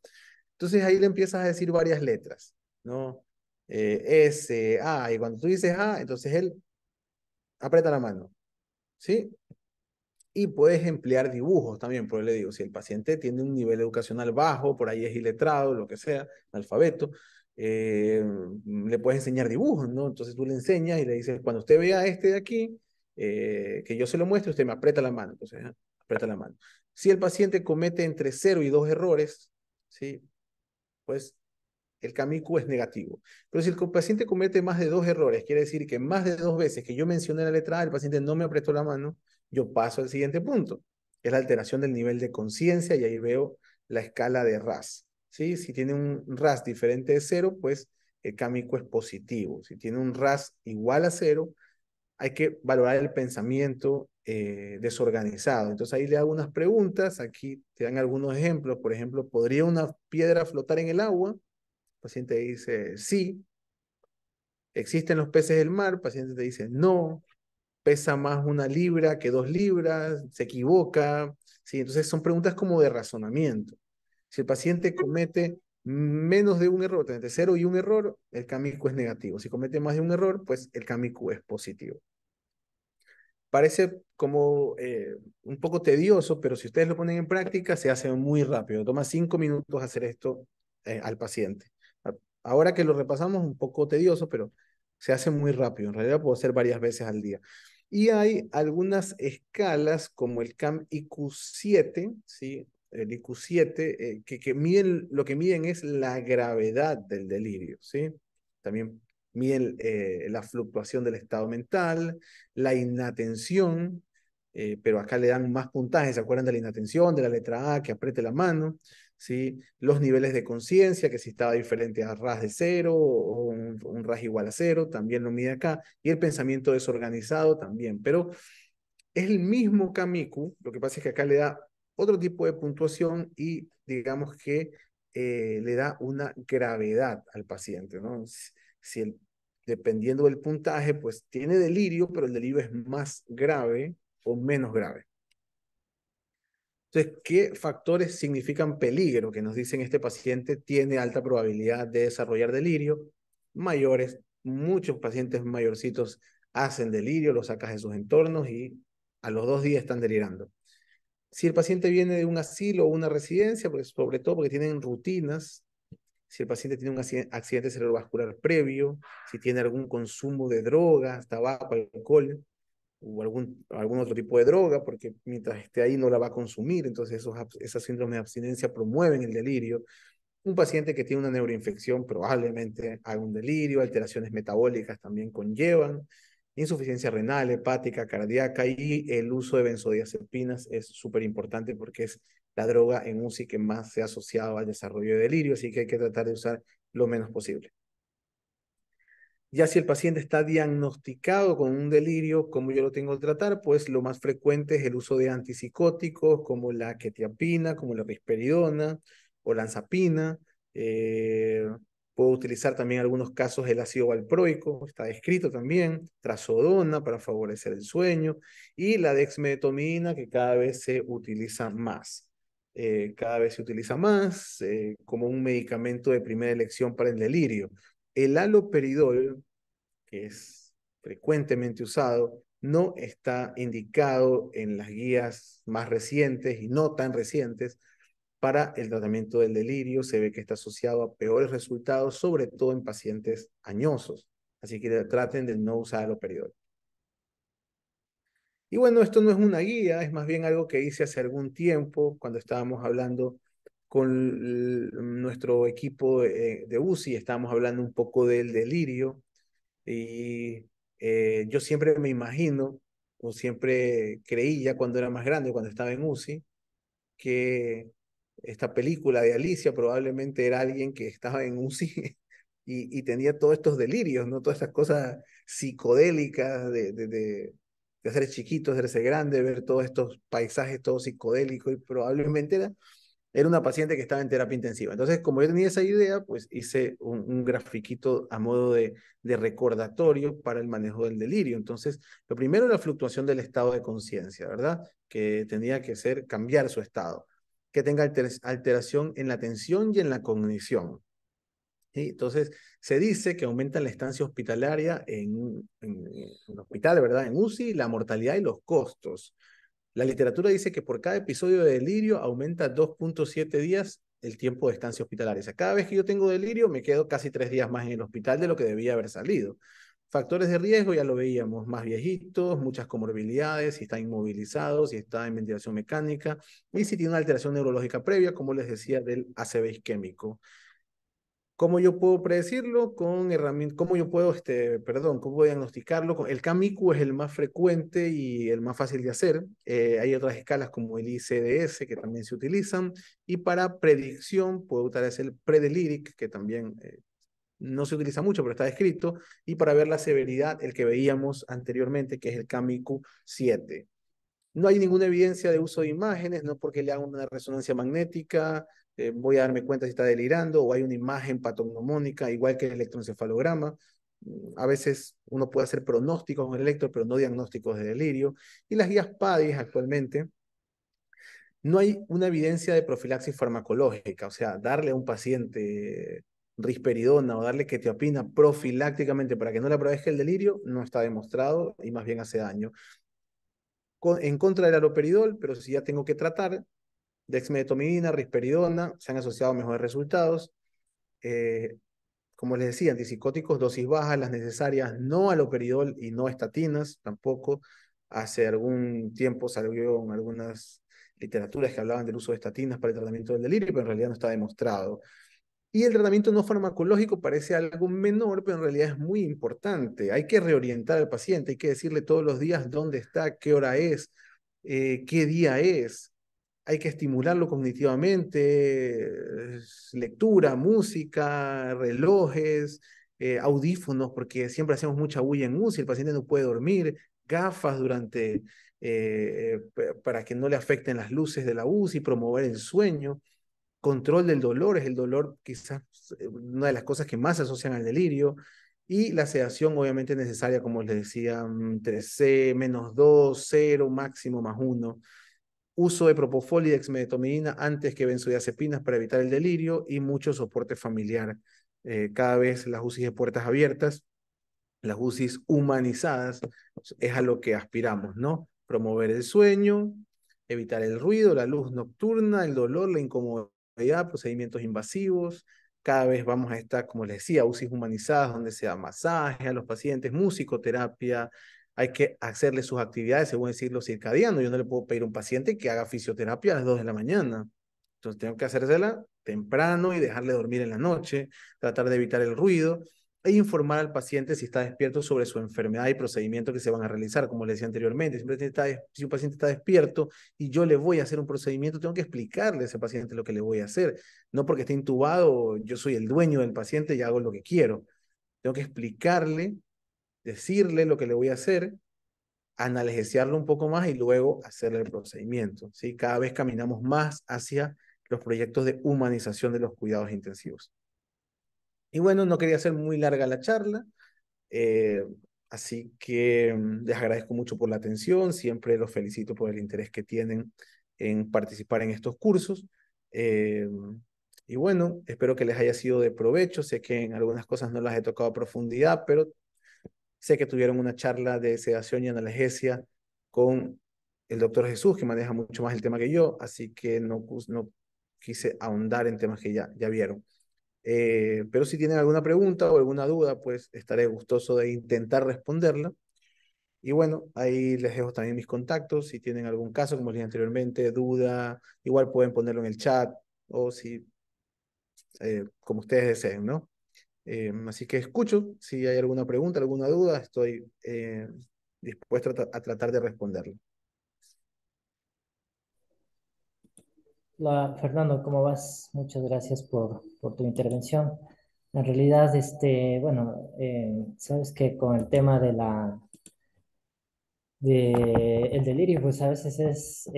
Entonces ahí le empiezas a decir varias letras, ¿no? S, A, y cuando tú dices A, entonces él aprieta la mano, ¿sí? Y puedes emplear dibujos también, por eso le digo, si el paciente tiene un nivel educacional bajo, por ahí es iletrado, lo que sea, alfabeto, le puedes enseñar dibujos, ¿no? Entonces tú le enseñas y le dices, cuando usted vea este de aquí, que yo se lo muestre, usted me aprieta la mano, entonces, aprieta la mano. Si el paciente comete entre 0 y 2 errores, ¿sí? Pues el CAMICU es negativo. Pero si el paciente comete más de 2 errores, quiere decir que más de 2 veces que yo mencioné la letra A, el paciente no me apretó la mano, yo paso al siguiente punto, que es la alteración del nivel de conciencia, y ahí veo la escala de RAS. ¿Sí? Si tiene un RAS diferente de 0, pues el CAMICU es positivo. Si tiene un RAS igual a 0, hay que valorar el pensamiento desorganizado. Entonces ahí le hago unas preguntas, aquí te dan algunos ejemplos. Por ejemplo, ¿podría una piedra flotar en el agua? El paciente dice sí. ¿Existen los peces del mar? El paciente te dice no. Pesa más 1 libra que 2 libras, se equivoca. ¿Sí? Entonces son preguntas como de razonamiento. Si el paciente comete menos de un error, entre 0 y un error, el Kamiku es negativo. Si comete más de un error, pues el Kamiku es positivo. Parece como un poco tedioso, pero si ustedes lo ponen en práctica, se hace muy rápido. Toma 5 minutos hacer esto al paciente. Ahora que lo repasamos, un poco tedioso, pero se hace muy rápido. En realidad puedo hacer varias veces al día. Y hay algunas escalas como el CAM IQ-7, ¿sí? El IQ-7, que miden, lo que miden es la gravedad del delirio, ¿sí? También miden la fluctuación del estado mental, la inatención, pero acá le dan más puntajes, ¿se acuerdan de la inatención, de la letra A, que apriete la mano? ¿Sí? Los niveles de conciencia, que si estaba diferente a RAS de 0 o un RAS igual a 0, también lo mide acá, y el pensamiento desorganizado también, pero es el mismo Kamiku, lo que pasa es que acá le da otro tipo de puntuación y digamos que le da una gravedad al paciente, ¿no? Si el, dependiendo del puntaje, pues tiene delirio, pero el delirio es más grave o menos grave. Entonces, ¿qué factores significan peligro? Que nos dicen este paciente tiene alta probabilidad de desarrollar delirio. Mayores, muchos pacientes mayorcitos hacen delirio, los sacas de sus entornos y a los 2 días están delirando. Si el paciente viene de un asilo o una residencia, pues sobre todo porque tienen rutinas, si el paciente tiene un accidente cerebrovascular previo, si tiene algún consumo de drogas, tabaco, alcohol, o algún otro tipo de droga, porque mientras esté ahí no la va a consumir, entonces esos síndromes de abstinencia promueven el delirio. Un paciente que tiene una neuroinfección probablemente haga un delirio, alteraciones metabólicas también conllevan, insuficiencia renal, hepática, cardíaca y el uso de benzodiazepinas es súper importante porque es la droga en UCI que más se ha asociado al desarrollo de delirio, así que hay que tratar de usar lo menos posible. Ya si el paciente está diagnosticado con un delirio, como yo lo tengo que tratar, pues lo más frecuente es el uso de antipsicóticos como la quetiapina, como la risperidona o lanzapina. Eh, Puedo utilizar también en algunos casos el ácido valproico, está descrito también, trazodona para favorecer el sueño y la dexmedetomidina que cada vez se utiliza más. Cada vez se utiliza más como un medicamento de primera elección para el delirio. El haloperidol, que es frecuentemente usado, no está indicado en las guías más recientes y no tan recientes para el tratamiento del delirio. Se ve que está asociado a peores resultados, sobre todo en pacientes añosos. Así que traten de no usar haloperidol. Y bueno, esto no es una guía, es más bien algo que hice hace algún tiempo cuando estábamos hablando con nuestro equipo de UCI, estábamos hablando un poco del delirio. Y yo siempre me imagino, o siempre creía cuando era más grande, cuando estaba en UCI, que esta película de Alicia probablemente era alguien que estaba en UCI y tenía todos estos delirios, ¿no? Todas estas cosas psicodélicas de ser chiquito, de ser grande, ver todos estos paisajes todos psicodélicos y probablemente era una paciente que estaba en terapia intensiva. Entonces, como yo tenía esa idea, pues hice un grafiquito a modo de recordatorio para el manejo del delirio. Entonces, lo primero es la fluctuación del estado de conciencia, ¿verdad? Que tenía que ser cambiar su estado, que tenga alteración en la atención y en la cognición. ¿Sí? Entonces, se dice que aumenta la estancia hospitalaria en el hospital, ¿verdad? En UCI, la mortalidad y los costos. La literatura dice que por cada episodio de delirio aumenta 2,7 días el tiempo de estancia hospitalaria. O sea, cada vez que yo tengo delirio me quedo casi 3 días más en el hospital de lo que debía haber salido. Factores de riesgo, ya lo veíamos, más viejitos, muchas comorbilidades, si está inmovilizado, si está en ventilación mecánica y si tiene una alteración neurológica previa, como les decía, del ACV isquémico. ¿Cómo yo puedo predecirlo? Con herramientas, ¿cómo yo puedo, perdón, cómo puedo diagnosticarlo? El CAMICU es el más frecuente y el más fácil de hacer. Hay otras escalas como el ICDS que también se utilizan. Y para predicción puedo utilizar el Predeliric, que también no se utiliza mucho, pero está descrito. Y para ver la severidad, el que veíamos anteriormente, que es el CAMICU 7. No hay ninguna evidencia de uso de imágenes, no porque le hagan una resonancia magnética, voy a darme cuenta si está delirando, o hay una imagen patognomónica, igual que el electroencefalograma. A veces uno puede hacer pronósticos con el electro, pero no diagnósticos de delirio. Y las guías PADIS actualmente no hay una evidencia de profilaxis farmacológica, o sea, darle a un paciente risperidona o darle quetiapina profilácticamente para que no le aparezca el delirio, no está demostrado y más bien hace daño. En contra del haloperidol, pero si ya tengo que tratar, dexmedetomidina, risperidona, se han asociado mejores resultados. Eh, como les decía, antipsicóticos, dosis bajas, las necesarias, no haloperidol y no estatinas tampoco. Hace algún tiempo salió en algunas literaturas que hablaban del uso de estatinas para el tratamiento del delirio, pero en realidad no está demostrado. Y el tratamiento no farmacológico parece algo menor, pero en realidad es muy importante. Hay que reorientar al paciente, hay que decirle todos los días dónde está, qué hora es, qué día es. Hay que estimularlo cognitivamente, lectura, música, relojes, audífonos, porque siempre hacemos mucha bulla en UCI, el paciente no puede dormir, gafas para que no le afecten las luces de la UCI, promover el sueño. Control del dolor, es el dolor quizás una de las cosas que más se asocian al delirio, y la sedación obviamente necesaria, como les decía, entre C, -2, 0, máximo +1. Uso de propofol y dexmedetomidina antes que benzodiazepinas para evitar el delirio y mucho soporte familiar. Cada vez las UCI de puertas abiertas, las UCIs humanizadas, es a lo que aspiramos, ¿no? Promover el sueño, evitar el ruido, la luz nocturna, el dolor, la incomodidad, procedimientos invasivos. Cada vez vamos a estar, como les decía, UCIs humanizadas, donde se da masaje a los pacientes, musicoterapia. Hay que hacerle sus actividades según el ciclo circadiano. Yo no le puedo pedir a un paciente que haga fisioterapia a las 2 de la mañana. Entonces tengo que hacérsela temprano y dejarle dormir en la noche, tratar de evitar el ruido e informar al paciente si está despierto sobre su enfermedad y procedimientos que se van a realizar. Como le decía anteriormente, si un paciente está despierto y yo le voy a hacer un procedimiento, tengo que explicarle a ese paciente lo que le voy a hacer. No porque esté intubado, yo soy el dueño del paciente y hago lo que quiero. Tengo que explicarle, decirle lo que le voy a hacer, analgesiarlo un poco más y luego hacerle el procedimiento. ¿Sí? Cada vez caminamos más hacia los proyectos de humanización de los cuidados intensivos. Y bueno, no quería hacer muy larga la charla. Eh, Así que les agradezco mucho por la atención, siempre los felicito por el interés que tienen en participar en estos cursos. Eh, y bueno, espero que les haya sido de provecho. Sé que en algunas cosas no las he tocado a profundidad, pero sé que tuvieron una charla de sedación y analgesia con el doctor Jesús, que maneja mucho más el tema que yo, así que no quise ahondar en temas que ya vieron. Pero si tienen alguna pregunta o alguna duda, pues estaré gustoso de intentar responderla. Y bueno, ahí les dejo también mis contactos. Si tienen algún caso, como les dije anteriormente, duda, igual pueden ponerlo en el chat o si, como ustedes deseen, ¿no? Así que escucho, si hay alguna pregunta, alguna duda, estoy dispuesto a tratar de responderlo. Fernando, ¿cómo vas? Muchas gracias por tu intervención. En realidad, bueno, sabes que con el tema de el delirio, pues a veces es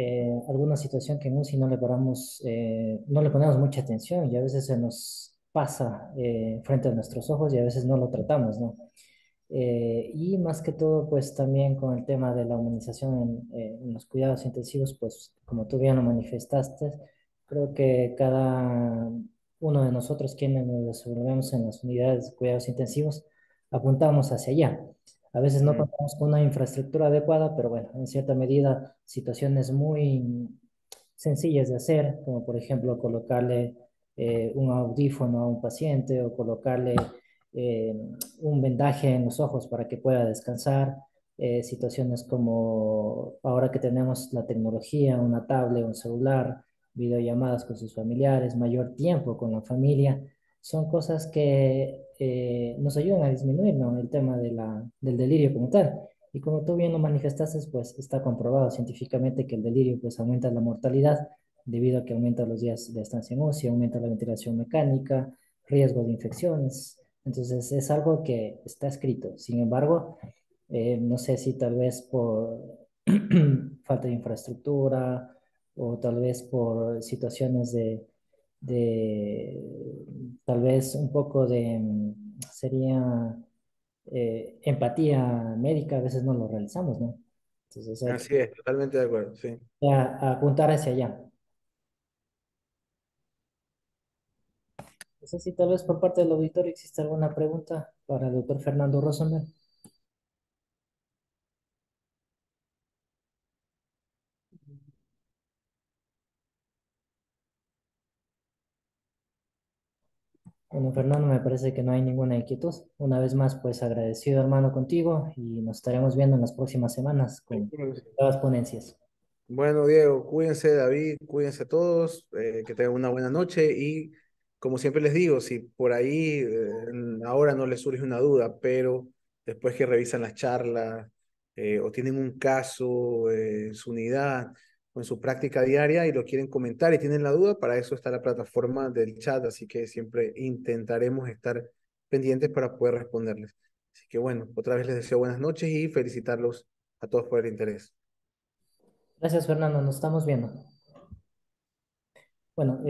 alguna situación que en UCI no le ponemos mucha atención y a veces se nos pasa frente a nuestros ojos y a veces no lo tratamos, ¿no? Y más que todo, pues también con el tema de la humanización en los cuidados intensivos, pues como tú bien lo manifestaste, creo que cada uno de nosotros quienes nos desenvolvemos en las unidades de cuidados intensivos, apuntamos hacia allá. A veces no Mm, contamos con una infraestructura adecuada, pero bueno, en cierta medida, situaciones muy sencillas de hacer, como por ejemplo colocarle un audífono a un paciente o colocarle eh, un vendaje en los ojos para que pueda descansar. Situaciones como ahora que tenemos la tecnología, una tablet, un celular, videollamadas con sus familiares, mayor tiempo con la familia, son cosas que nos ayudan a disminuir, ¿no? El tema del delirio como tal. Y como tú bien lo manifestaste, pues está comprobado científicamente que el delirio pues aumenta la mortalidad debido a que aumenta los días de estancia en UCI, aumenta la ventilación mecánica, riesgo de infecciones. Entonces es algo que está escrito. Sin embargo, no sé si tal vez por falta de infraestructura o tal vez por situaciones tal vez un poco sería empatía médica, a veces no lo realizamos, ¿no? Entonces hay que así es, totalmente de acuerdo, sí. apuntar hacia allá. No sé si tal vez por parte del auditorio existe alguna pregunta para el doctor Fernando Rosenberg. Bueno, Fernando, me parece que no hay ninguna inquietud. Una vez más, pues agradecido, hermano, contigo y nos estaremos viendo en las próximas semanas con nuevas ponencias. Bueno, Diego, cuídense, David, cuídense todos, que tengan una buena noche y como siempre les digo, si por ahí ahora no les surge una duda, pero después que revisan las charlas o tienen un caso en su unidad o en su práctica diaria y lo quieren comentar y tienen la duda, para eso está la plataforma del chat, así que siempre intentaremos estar pendientes para poder responderles. Así que bueno, otra vez les deseo buenas noches y felicitarlos a todos por el interés. Gracias, Fernando, nos estamos viendo. Bueno,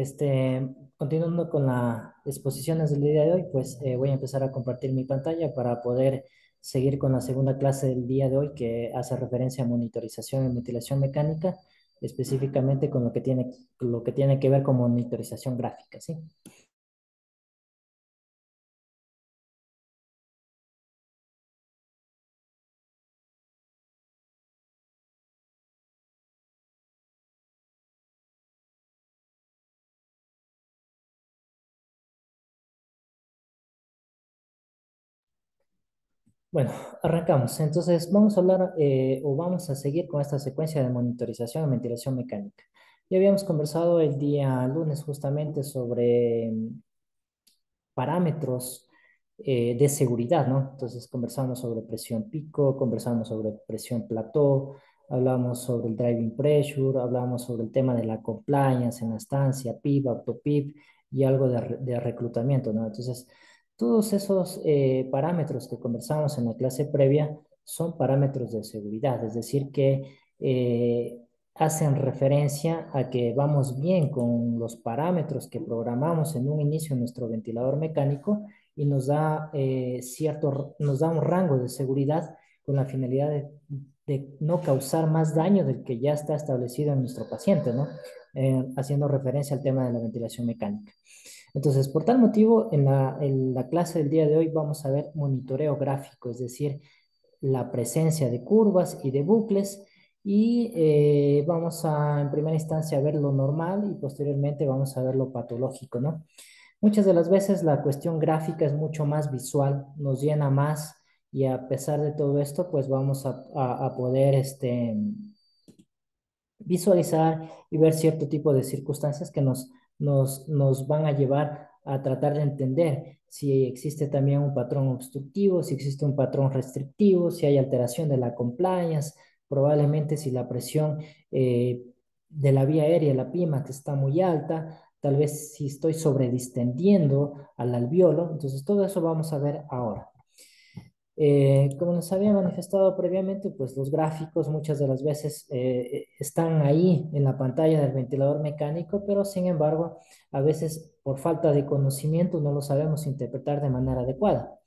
continuando con las exposiciones del día de hoy, pues voy a empezar a compartir mi pantalla para poder seguir con la segunda clase del día de hoy que hace referencia a monitorización y ventilación mecánica, específicamente con lo que tiene que ver con monitorización gráfica, ¿sí? Bueno, arrancamos. Entonces, vamos a hablar o vamos a seguir con esta secuencia de monitorización y ventilación mecánica. Ya habíamos conversado el día lunes justamente sobre parámetros de seguridad, ¿no? Entonces conversamos sobre presión pico, conversamos sobre presión plató, hablamos sobre el driving pressure, hablamos sobre el tema de la compliance en la estancia, PIP, AutoPIP y algo de reclutamiento, ¿no? Entonces, todos esos parámetros que conversamos en la clase previa son parámetros de seguridad, es decir, que hacen referencia a que vamos bien con los parámetros que programamos en un inicio en nuestro ventilador mecánico y nos da un rango de seguridad con la finalidad de no causar más daño del que ya está establecido en nuestro paciente, ¿no? Haciendo referencia al tema de la ventilación mecánica. Entonces, por tal motivo, en la clase del día de hoy vamos a ver monitoreo gráfico, es decir, la presencia de curvas y de bucles y vamos a en primera instancia ver lo normal y posteriormente vamos a ver lo patológico, ¿no? Muchas de las veces la cuestión gráfica es mucho más visual, nos llena más y a pesar de todo esto, pues vamos a poder visualizar y ver cierto tipo de circunstancias que nos van a llevar a tratar de entender si existe también un patrón obstructivo, si existe un patrón restrictivo, si hay alteración de la compliance, probablemente si la presión de la vía aérea, la PIMA, que está muy alta, tal vez si estoy sobredistendiendo al alveolo, entonces todo eso vamos a ver ahora. Como les había manifestado previamente, pues los gráficos muchas de las veces están ahí en la pantalla del ventilador mecánico, pero sin embargo, a veces por falta de conocimiento no lo sabemos interpretar de manera adecuada.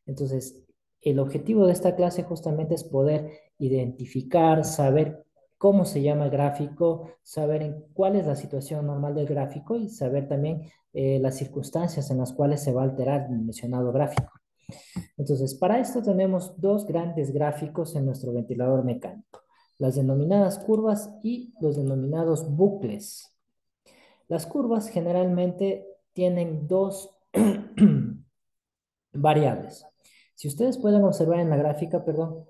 Entonces, el objetivo de esta clase justamente es poder identificar, saber cómo se llama el gráfico, saber en cuál es la situación normal del gráfico y saber también las circunstancias en las cuales se va a alterar el mencionado gráfico. Entonces, para esto tenemos dos grandes gráficos en nuestro ventilador mecánico, las denominadas curvas y los denominados bucles. Las curvas generalmente tienen dos variables. Si ustedes pueden observar en la gráfica, perdón,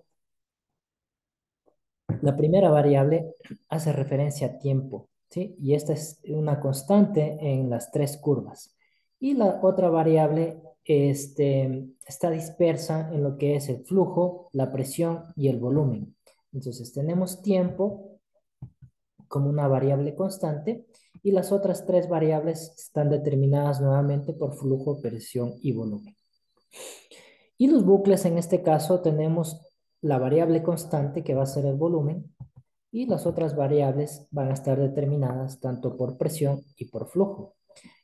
la primera variable hace referencia a tiempo, ¿sí? Y esta es una constante en las tres curvas. Y la otra variable está dispersa en lo que es el flujo, la presión y el volumen. Entonces tenemos tiempo como una variable constante y las otras tres variables están determinadas nuevamente por flujo, presión y volumen. Y los bucles en este caso tenemos la variable constante que va a ser el volumen y las otras variables van a estar determinadas tanto por presión y por flujo.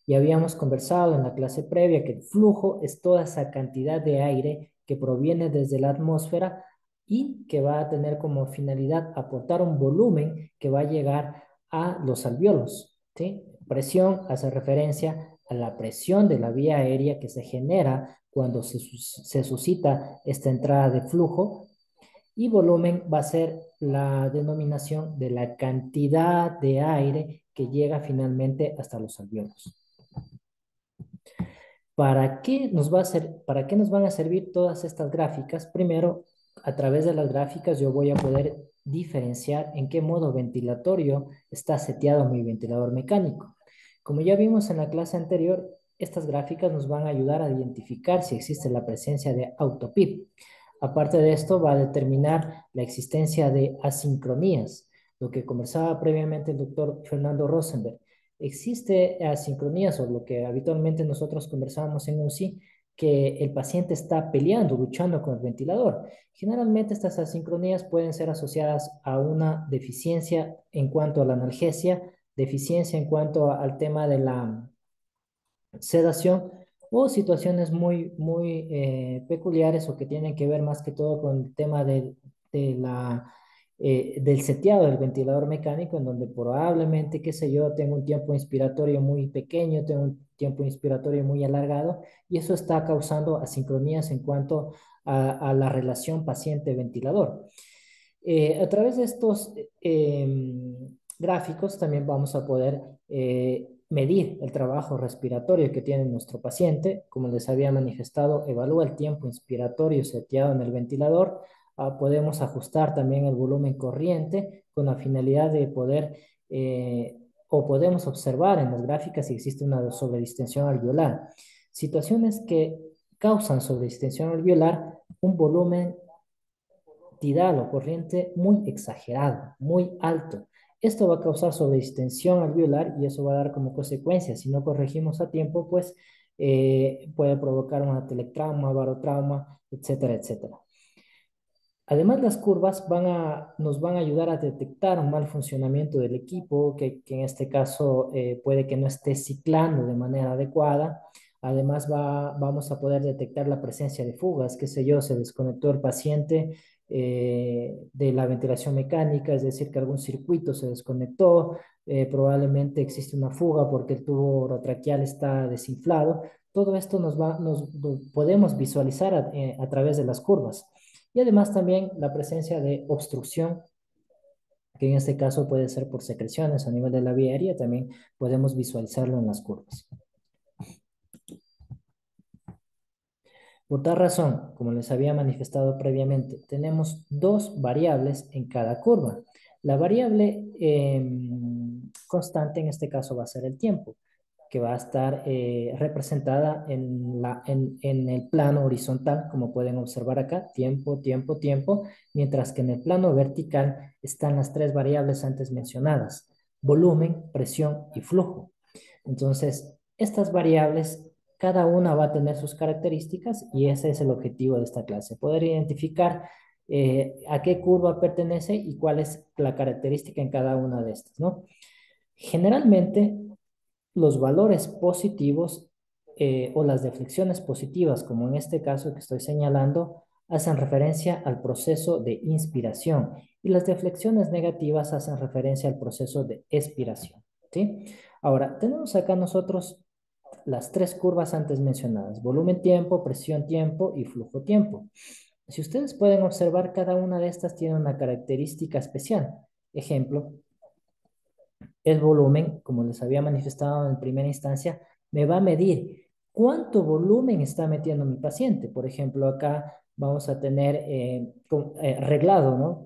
Ya habíamos conversado en la clase previa que el flujo es toda esa cantidad de aire que proviene desde la atmósfera y que va a tener como finalidad aportar un volumen que va a llegar a los alvéolos, ¿sí? Presión hace referencia a la presión de la vía aérea que se genera cuando se suscita esta entrada de flujo, y volumen va a ser la denominación de la cantidad de aire que llega finalmente hasta los alvéolos. ¿Para qué nos van a servir todas estas gráficas? Primero, a través de las gráficas yo voy a poder diferenciar en qué modo ventilatorio está seteado mi ventilador mecánico. Como ya vimos en la clase anterior, estas gráficas nos van a ayudar a identificar si existe la presencia de autopip. Aparte de esto, va a determinar la existencia de asincronías, lo que conversaba previamente el doctor Fernando Rosenberg. Existe asincronías, o lo que habitualmente nosotros conversábamos en UCI, que el paciente está peleando, luchando con el ventilador. Generalmente estas asincronías pueden ser asociadas a una deficiencia en cuanto a la analgesia, deficiencia en cuanto al tema de la sedación, o situaciones muy peculiares, o que tienen que ver más que todo con el tema del seteado del ventilador mecánico, en donde probablemente, qué sé yo, tengo un tiempo inspiratorio muy pequeño, tengo un tiempo inspiratorio muy alargado, y eso está causando asincronías en cuanto a la relación paciente-ventilador. A través de estos gráficos también vamos a poder medir el trabajo respiratorio que tiene nuestro paciente. Como les había manifestado, evalúa el tiempo inspiratorio seteado en el ventilador. Podemos ajustar también el volumen corriente con la finalidad de poder, o podemos observar en las gráficas si existe una sobredistensión alveolar. Situaciones que causan sobredistensión alveolar: un volumen tidal o corriente muy exagerado, muy alto. Esto va a causar sobredistensión alveolar, y eso va a dar como consecuencia, si no corregimos a tiempo, pues puede provocar un atelectrauma, barotrauma, etcétera, etcétera. Además, las curvas nos van a ayudar a detectar un mal funcionamiento del equipo, que en este caso puede que no esté ciclando de manera adecuada. Además, vamos a poder detectar la presencia de fugas, qué sé yo, se desconectó el paciente de la ventilación mecánica, es decir, que algún circuito se desconectó, probablemente existe una fuga porque el tubo orotraqueal está desinflado. Todo esto nos podemos visualizar a través de las curvas. Y además también la presencia de obstrucción, que en este caso puede ser por secreciones a nivel de la vía aérea, también podemos visualizarlo en las curvas. Por tal razón, como les había manifestado previamente, tenemos dos variables en cada curva. La variable constante en este caso va a ser el tiempo, que va a estar representada en el plano horizontal, como pueden observar acá: tiempo, tiempo, tiempo, mientras que en el plano vertical están las tres variables antes mencionadas: volumen, presión y flujo. Entonces, estas variables, cada una va a tener sus características, y ese es el objetivo de esta clase: poder identificar a qué curva pertenece y cuál es la característica en cada una de estas, ¿no? Generalmente, los valores positivos o las deflexiones positivas, como en este caso que estoy señalando, hacen referencia al proceso de inspiración, y las deflexiones negativas hacen referencia al proceso de expiración, ¿sí? Ahora, tenemos acá nosotros las tres curvas antes mencionadas: volumen tiempo, presión tiempo y flujo tiempo. Si ustedes pueden observar, cada una de estas tiene una característica especial. Ejemplo, el volumen, como les había manifestado en primera instancia, me va a medir cuánto volumen está metiendo mi paciente. Por ejemplo, acá vamos a tener reglado, ¿no?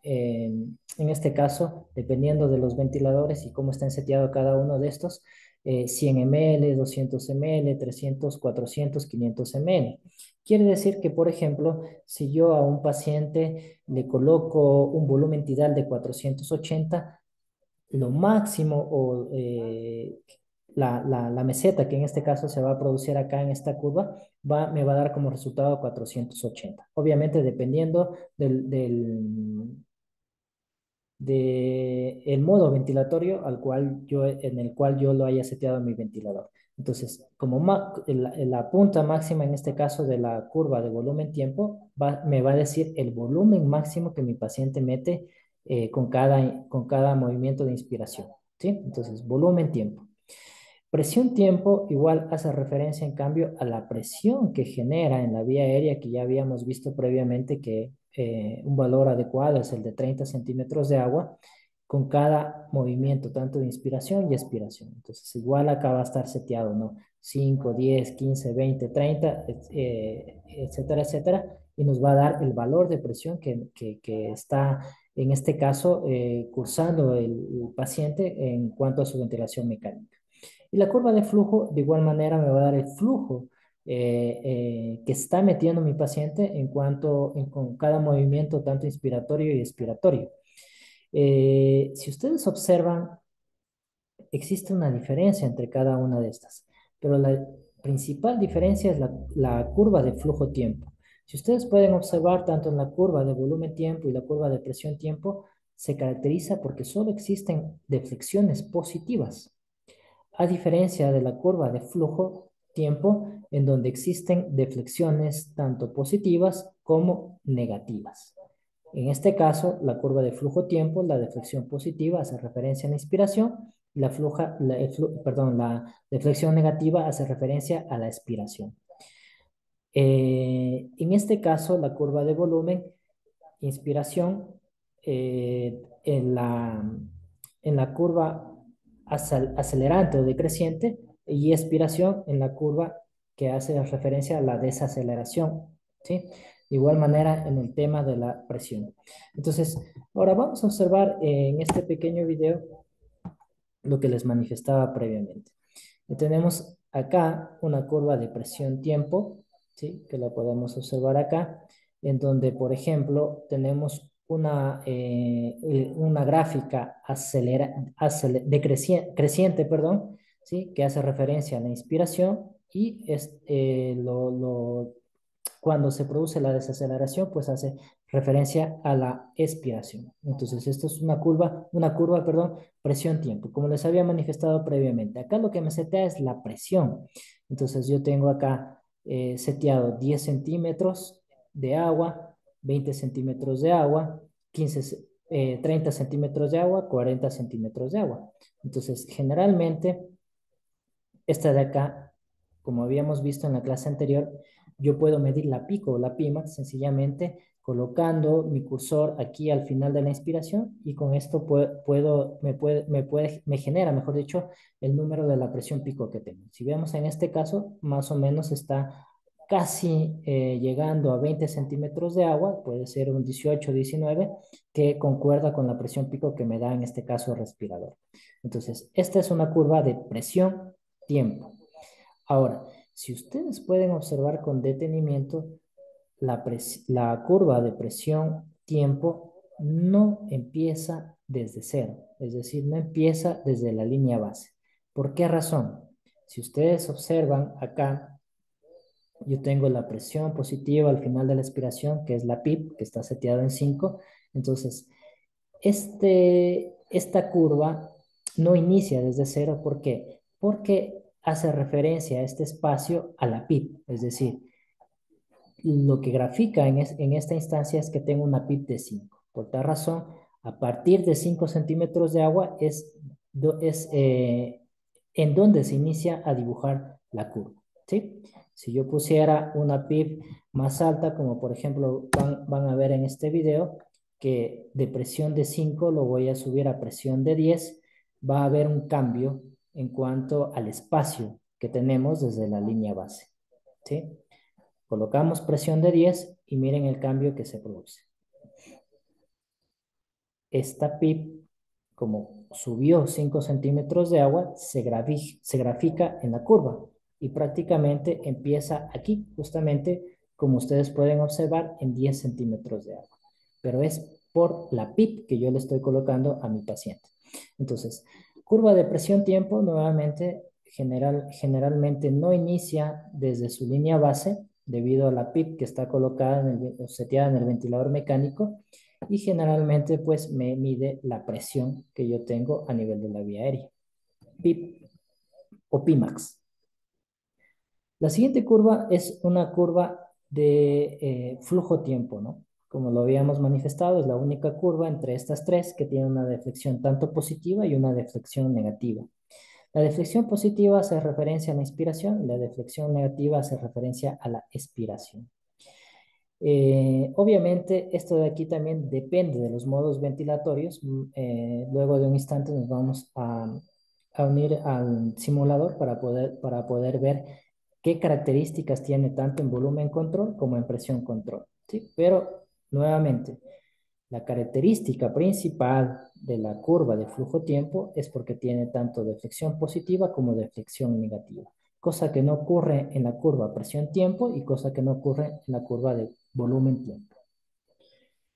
En este caso, dependiendo de los ventiladores y cómo están seteados cada uno de estos, 100 ml, 200 ml, 300, 400, 500 ml. Quiere decir que, por ejemplo, si yo a un paciente le coloco un volumen tidal de 480, lo máximo, o la meseta que en este caso se va a producir acá en esta curva, me va a dar como resultado 480. Obviamente dependiendo del modo ventilatorio en el cual yo lo haya seteado en mi ventilador. Entonces, como la punta máxima en este caso de la curva de volumen-tiempo me va a decir el volumen máximo que mi paciente mete con cada movimiento de inspiración, ¿sí? Entonces, volumen-tiempo. Presión-tiempo igual hace referencia, en cambio, a la presión que genera en la vía aérea, que ya habíamos visto previamente que un valor adecuado es el de 30 centímetros de agua con cada movimiento, tanto de inspiración y expiración. Entonces, igual acá va a estar seteado, ¿no? 5, 10, 15, 20, 30, etcétera, etcétera, y nos va a dar el valor de presión que está, en este caso, cursando el paciente en cuanto a su ventilación mecánica. Y la curva de flujo, de igual manera, me va a dar el flujo que está metiendo mi paciente en cuanto con cada movimiento, tanto inspiratorio y expiratorio. Si ustedes observan, existe una diferencia entre cada una de estas, pero la principal diferencia es la curva de flujo-tiempo. Si ustedes pueden observar, tanto en la curva de volumen-tiempo y la curva de presión-tiempo, se caracteriza porque solo existen deflexiones positivas, a diferencia de la curva de flujo-tiempo, en donde existen deflexiones tanto positivas como negativas. En este caso, la curva de flujo-tiempo, la deflexión positiva hace referencia a la inspiración, la deflexión negativa hace referencia a la expiración. En este caso, la curva de volumen, inspiración, en la curva acelerante o decreciente, y expiración en la curva que hace referencia a la desaceleración, ¿sí? De igual manera en el tema de la presión. Entonces, ahora vamos a observar en este pequeño video lo que les manifestaba previamente. Y tenemos acá una curva de presión-tiempo, ¿sí? Que la podemos observar acá, en donde, por ejemplo, tenemos una gráfica creciente, perdón, ¿sí? Que hace referencia a la inspiración y cuando se produce la desaceleración, pues hace referencia a la expiración. Entonces, esto es perdón, presión-tiempo, como les había manifestado previamente. Acá lo que me setea es la presión. Entonces, yo tengo acá seteado 10 centímetros de agua, 20 centímetros de agua, 30 centímetros de agua, 40 centímetros de agua. Entonces, generalmente, esta de acá, como habíamos visto en la clase anterior, yo puedo medir la pico o la Pimax sencillamente colocando mi cursor aquí al final de la inspiración, y con esto me genera, mejor dicho, el número de la presión pico que tengo. Si vemos en este caso, más o menos está casi llegando a 20 centímetros de agua, puede ser un 18, 19, que concuerda con la presión pico que me da en este caso el respirador. Entonces, esta es una curva de presión tiempo. Ahora, si ustedes pueden observar con detenimiento, la curva de presión tiempo no empieza desde cero, es decir, no empieza desde la línea base. ¿Por qué razón? Si ustedes observan acá, yo tengo la presión positiva al final de la expiración, que es la PIP, que está seteada en 5. Entonces, esta curva no inicia desde cero. ¿Por qué? Porque hace referencia a este espacio a la PIP, es decir, lo que grafica en esta instancia es que tengo una PIP de 5. Por tal razón, a partir de 5 centímetros de agua en donde se inicia a dibujar la curva, ¿sí? Si yo pusiera una PIP más alta, como por ejemplo van a ver en este video, que de presión de 5 lo voy a subir a presión de 10, va a haber un cambio en cuanto al espacio que tenemos desde la línea base, ¿sí? Colocamos presión de 10 y miren el cambio que se produce. Esta PIP, como subió 5 centímetros de agua, se grafica en la curva y prácticamente empieza aquí, justamente como ustedes pueden observar, en 10 centímetros de agua. Pero es por la PIP que yo le estoy colocando a mi paciente. Entonces, curva de presión-tiempo, nuevamente, generalmente no inicia desde su línea base, debido a la PIP que está colocada seteada en el ventilador mecánico, y generalmente pues me mide la presión que yo tengo a nivel de la vía aérea, PIP o Pimax. La siguiente curva es una curva de flujo-tiempo, ¿no? Como lo habíamos manifestado, es la única curva entre estas tres que tiene una deflexión tanto positiva y una deflexión negativa. La deflexión positiva hace referencia a la inspiración y la deflexión negativa hace referencia a la expiración. Obviamente, esto de aquí también depende de los modos ventilatorios. Luego de un instante nos vamos a unir al simulador para poder ver qué características tiene tanto en volumen control como en presión control, ¿sí? Pero, nuevamente, la característica principal de la curva de flujo-tiempo es porque tiene tanto deflexión positiva como deflexión negativa, cosa que no ocurre en la curva presión-tiempo y cosa que no ocurre en la curva de volumen-tiempo.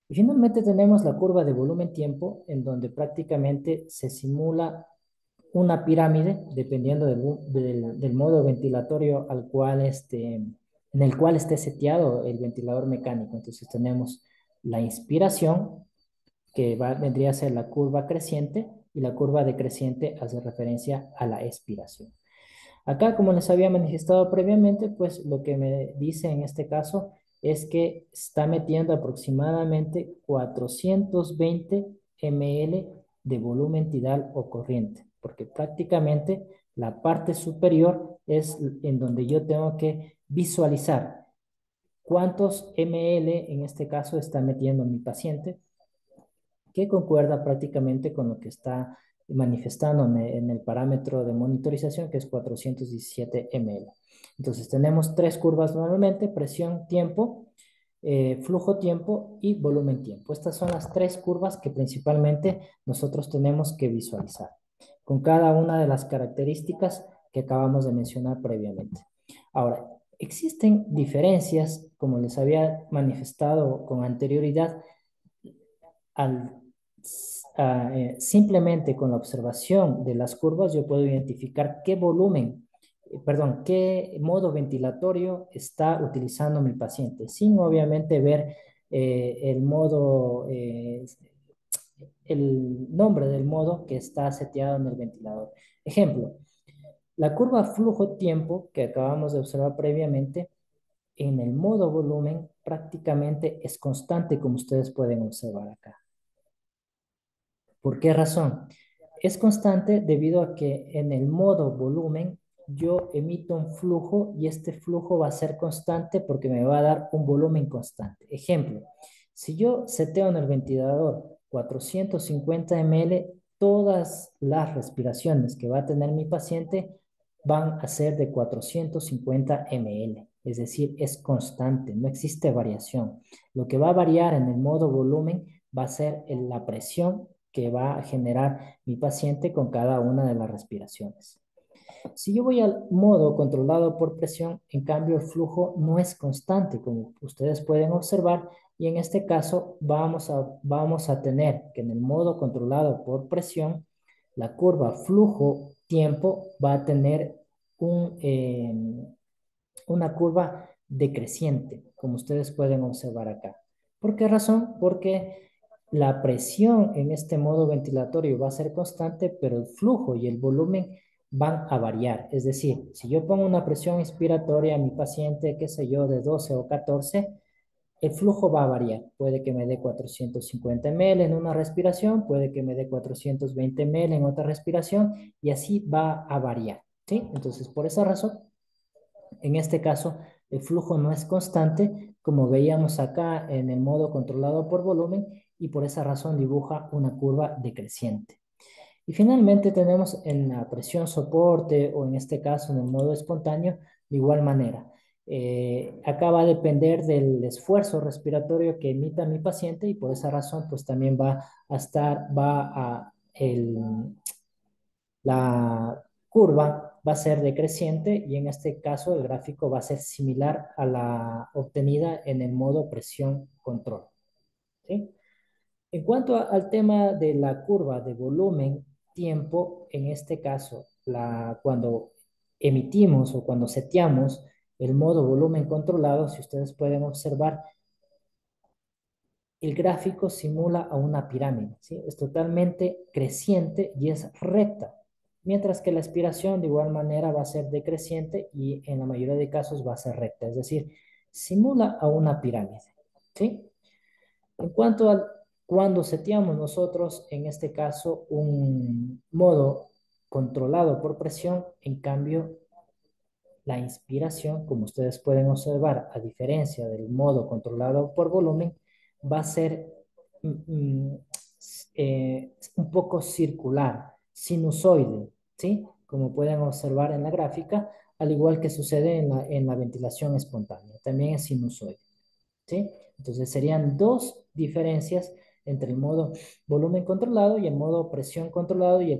Y finalmente tenemos la curva de volumen-tiempo, en donde prácticamente se simula una pirámide, dependiendo del modo ventilatorio en el cual esté seteado el ventilador mecánico. Entonces tenemos la inspiración, que vendría a ser la curva creciente, y la curva decreciente hace referencia a la expiración. Acá, como les había manifestado previamente, pues lo que me dice en este caso es que está metiendo aproximadamente 420 ml de volumen tidal o corriente, porque prácticamente la parte superior es en donde yo tengo que visualizar cuántos ml en este caso está metiendo mi paciente, que concuerda prácticamente con lo que está manifestándome en el parámetro de monitorización, que es 417 ml. Entonces tenemos tres curvas normalmente: presión, tiempo, flujo, tiempo y volumen, tiempo. Estas son las tres curvas que principalmente nosotros tenemos que visualizar, con cada una de las características que acabamos de mencionar previamente. Ahora, existen diferencias, como les había manifestado con anterioridad, al simplemente con la observación de las curvas yo puedo identificar qué volumen, perdón, qué modo ventilatorio está utilizando mi paciente, sin obviamente ver el modo, el nombre del modo que está seteado en el ventilador. Ejemplo, la curva flujo-tiempo que acabamos de observar previamente, en el modo volumen prácticamente es constante, como ustedes pueden observar acá. ¿Por qué razón? Es constante debido a que en el modo volumen yo emito un flujo y este flujo va a ser constante porque me va a dar un volumen constante. Ejemplo, si yo seteo en el ventilador 450 ml, todas las respiraciones que va a tener mi paciente van a ser de 450 ml. Es decir, es constante, no existe variación. Lo que va a variar en el modo volumen va a ser la presión que va a generar mi paciente con cada una de las respiraciones. Si yo voy al modo controlado por presión, en cambio el flujo no es constante, como ustedes pueden observar, y en este caso vamos a tener que en el modo controlado por presión, la curva flujo-tiempo va a tener una curva decreciente, como ustedes pueden observar acá. ¿Por qué razón? Porque la presión en este modo ventilatorio va a ser constante, pero el flujo y el volumen van a variar. Es decir, si yo pongo una presión inspiratoria a mi paciente, qué sé yo, de 12 o 14, el flujo va a variar. Puede que me dé 450 ml en una respiración, puede que me dé 420 ml en otra respiración, y así va a variar, ¿sí? Entonces, por esa razón, en este caso, el flujo no es constante, como veíamos acá en el modo controlado por volumen, y por esa razón dibuja una curva decreciente. Y finalmente tenemos en la presión soporte, o en este caso en el modo espontáneo, de igual manera. Acá va a depender del esfuerzo respiratorio que emita mi paciente, y por esa razón pues también la curva va a ser decreciente, y en este caso el gráfico va a ser similar a la obtenida en el modo presión control, ¿sí? En cuanto al tema de la curva de volumen tiempo, en este caso, cuando emitimos o cuando seteamos el modo volumen controlado, si ustedes pueden observar, el gráfico simula a una pirámide, ¿sí? Es totalmente creciente y es recta, mientras que la expiración de igual manera va a ser decreciente y en la mayoría de casos va a ser recta, es decir, simula a una pirámide, ¿sí? En cuanto a cuando seteamos nosotros, en este caso, un modo controlado por presión, en cambio, la inspiración, como ustedes pueden observar, a diferencia del modo controlado por volumen, va a ser un poco circular, sinusoide, ¿sí? Como pueden observar en la gráfica, al igual que sucede en la ventilación espontánea, también es sinusoide, ¿sí? Entonces serían dos diferencias entre el modo volumen controlado y el modo presión controlado y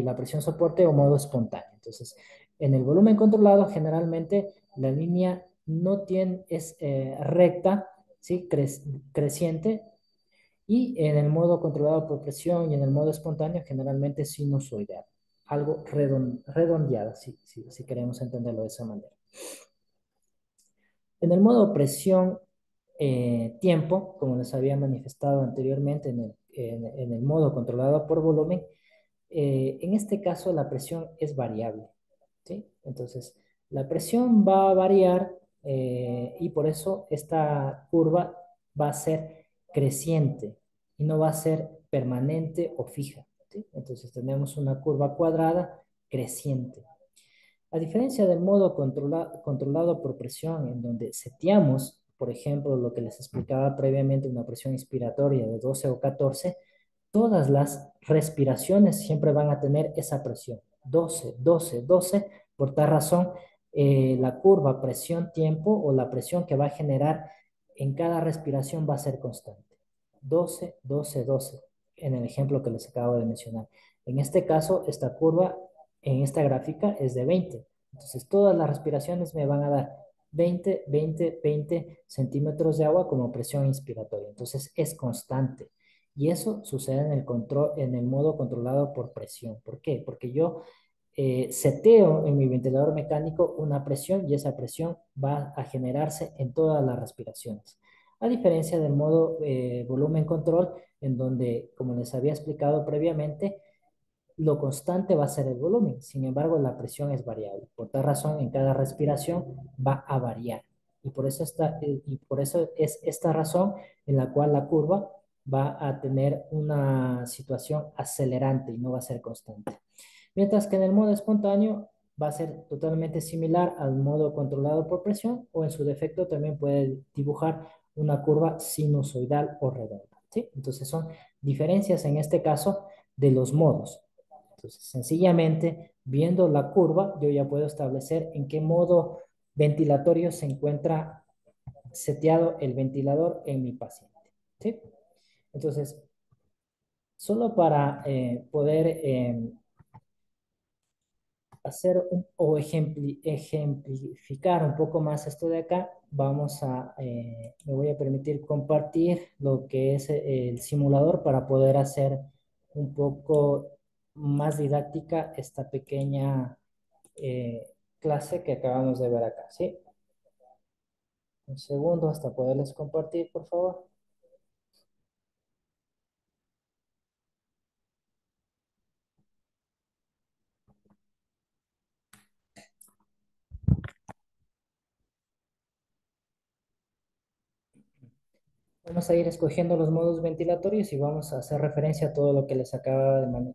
la presión soporte o modo espontáneo. Entonces, en el volumen controlado generalmente la línea no tiene, es recta, ¿sí? Creciente, y en el modo controlado por presión y en el modo espontáneo generalmente es sinusoidal, algo redondeada, si queremos entenderlo de esa manera. En el modo presión tiempo, como les había manifestado anteriormente en el modo controlado por volumen, en este caso la presión es variable, ¿sí? Entonces, la presión va a variar y por eso esta curva va a ser creciente y no va a ser permanente o fija, ¿sí? Entonces, tenemos una curva cuadrada creciente. A diferencia del modo controlado por presión, en donde seteamos, por ejemplo, lo que les explicaba previamente, una presión inspiratoria de 12 o 14, todas las respiraciones siempre van a tener esa presión, 12, 12, 12. Por tal razón, la curva presión-tiempo o la presión que va a generar en cada respiración va a ser constante. 12, 12, 12, en el ejemplo que les acabo de mencionar. En este caso, esta curva en esta gráfica es de 20. Entonces, todas las respiraciones me van a dar 20, 20, 20 centímetros de agua como presión inspiratoria. Entonces, es constante. Y eso sucede en el modo controlado por presión. ¿Por qué? Porque yo seteo en mi ventilador mecánico una presión y esa presión va a generarse en todas las respiraciones. A diferencia del modo volumen control, en donde, como les había explicado previamente, lo constante va a ser el volumen. Sin embargo, la presión es variable. Por tal razón, en cada respiración va a variar. Y por eso es esta razón en la cual la curva va a tener una situación acelerante y no va a ser constante. Mientras que en el modo espontáneo va a ser totalmente similar al modo controlado por presión o en su defecto también puede dibujar una curva sinusoidal o redonda, ¿sí? Entonces son diferencias en este caso de los modos. Entonces, sencillamente, viendo la curva, yo ya puedo establecer en qué modo ventilatorio se encuentra seteado el ventilador en mi paciente, ¿sí? Entonces, solo para poder hacer o ejemplificar un poco más esto de acá, me voy a permitir compartir lo que es el simulador para poder hacer un poco más didáctica esta pequeña clase que acabamos de ver acá, ¿sí? Un segundo hasta poderles compartir, por favor. Vamos a ir escogiendo los modos ventilatorios y vamos a hacer referencia a todo lo que les acaba de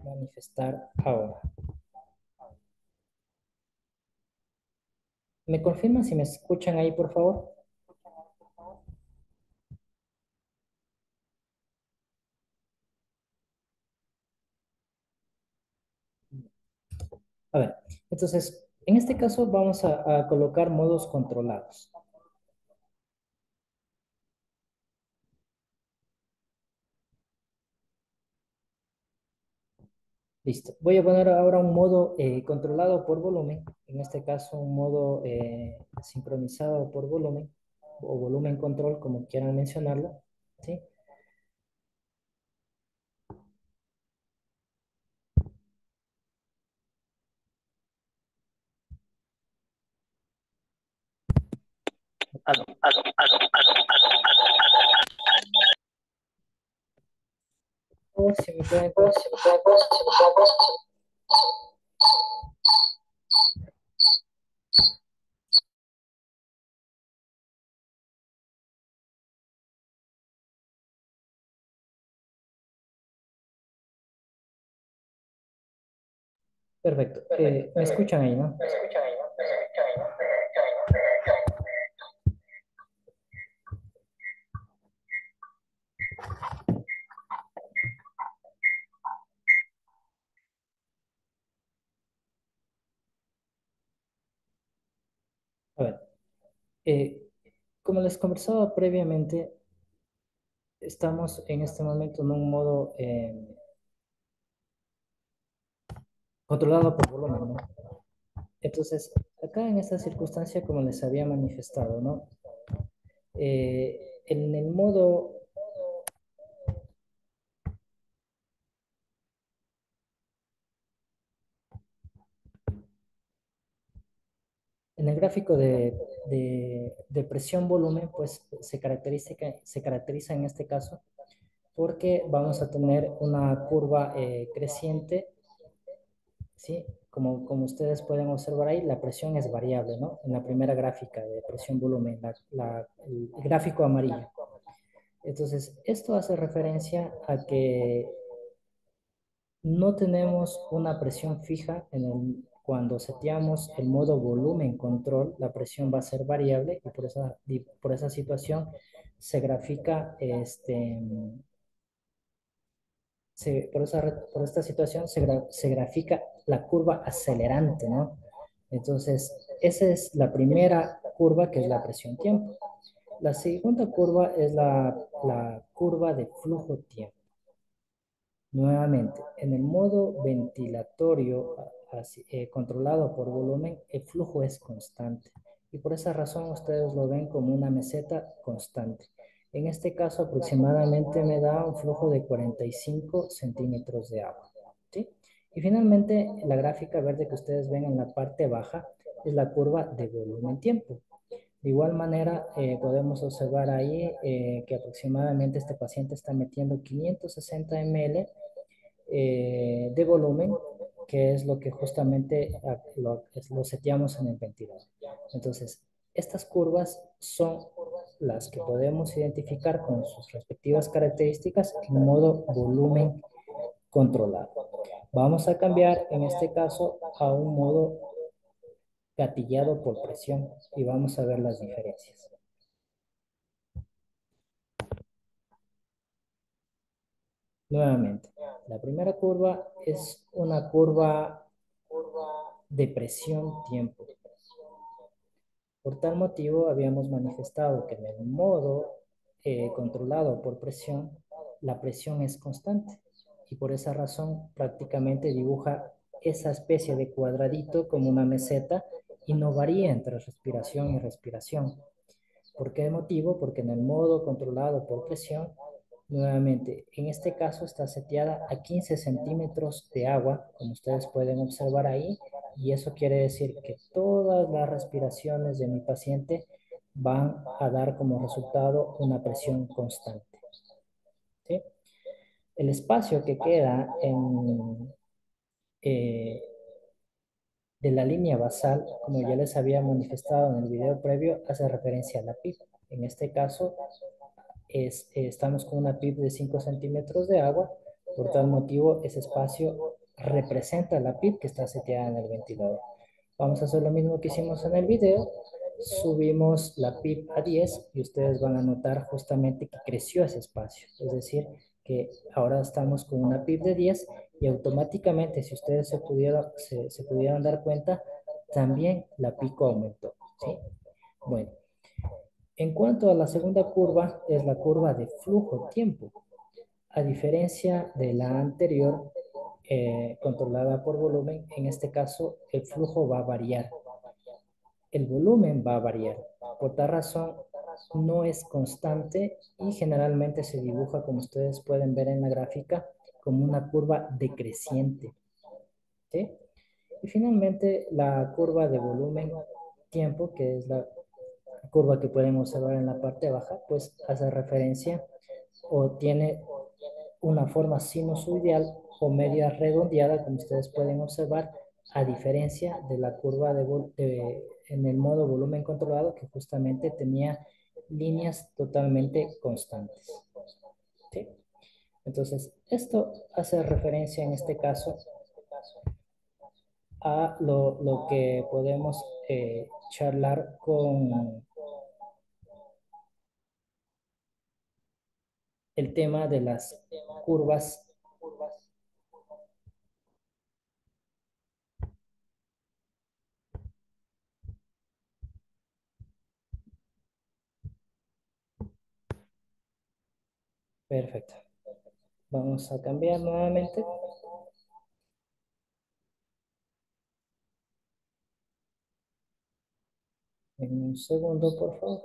manifestar ahora. ¿Me confirman si me escuchan ahí, por favor? A ver, entonces, en este caso vamos a colocar modos controlados. Listo. Voy a poner ahora un modo controlado por volumen, en este caso un modo sincronizado por volumen, o volumen control, como quieran mencionarlo, ¿sí? O si me pueden Perfecto. ¿Me escuchan ahí, no? A ver, eh, como les conversaba previamente, estamos en este momento en un modo controlado por volumen, ¿no? Entonces, acá en esta circunstancia, como les había manifestado, ¿no? En el modo, en el gráfico de presión-volumen, pues se caracteriza en este caso porque vamos a tener una curva creciente, ¿sí? Como ustedes pueden observar ahí, la presión es variable, ¿no? En la primera gráfica de presión-volumen, el gráfico amarillo. Entonces, esto hace referencia a que no tenemos una presión fija cuando seteamos el modo volumen control, la presión va a ser variable y por esa situación se grafica por esta situación se grafica la curva acelerante, ¿no? Entonces, esa es la primera curva que es la presión tiempo. La segunda curva es la curva de flujo tiempo. Nuevamente, en el modo ventilatorio controlado por volumen, el flujo es constante y por esa razón ustedes lo ven como una meseta constante. En este caso aproximadamente me da un flujo de 45 centímetros de agua. ¿Sí? Y finalmente la gráfica verde que ustedes ven en la parte baja es la curva de volumen-tiempo. De igual manera, podemos observar ahí que aproximadamente este paciente está metiendo 560 ml de volumen, que es lo que justamente lo seteamos en el ventilador. Entonces, estas curvas son las que podemos identificar con sus respectivas características en modo volumen controlado. Vamos a cambiar en este caso a un modo gatillado por presión y vamos a ver las diferencias. Nuevamente, la primera curva es una curva de presión-tiempo. Por tal motivo, habíamos manifestado que en el modo controlado por presión, la presión es constante y por esa razón prácticamente dibuja esa especie de cuadradito como una meseta y no varía entre respiración y respiración. ¿Por qué motivo? Porque en el modo controlado por presión, nuevamente, en este caso está seteada a 15 centímetros de agua, como ustedes pueden observar ahí, y eso quiere decir que todas las respiraciones de mi paciente van a dar como resultado una presión constante. ¿Sí? El espacio que queda eh, de la línea basal, como ya les había manifestado en el video previo, hace referencia a la PIP. En este caso, estamos con una PIP de 5 centímetros de agua, por tal motivo ese espacio representa la PIP que está seteada en el ventilador. Vamos a hacer lo mismo que hicimos en el video, subimos la PIP a 10 y ustedes van a notar justamente que creció ese espacio, es decir, que ahora estamos con una PIP de 10 y automáticamente, si ustedes se pudieran dar cuenta, también la pico aumentó, ¿sí? Bueno, en cuanto a la segunda curva, es la curva de flujo-tiempo. A diferencia de la anterior, controlada por volumen, en este caso el flujo va a variar. El volumen va a variar. Por tal razón, no es constante y generalmente se dibuja, como ustedes pueden ver en la gráfica, como una curva decreciente. ¿Sí? Y finalmente, la curva de volumen-tiempo, que es la curva que pueden observar en la parte baja, pues hace referencia o tiene una forma sinusoidal o media redondeada, como ustedes pueden observar, a diferencia de la curva en el modo volumen controlado, que justamente tenía líneas totalmente constantes. ¿Sí? Entonces, esto hace referencia en este caso a lo que podemos charlar con el tema de las curvas. Perfecto. Vamos a cambiar nuevamente. En un segundo, por favor.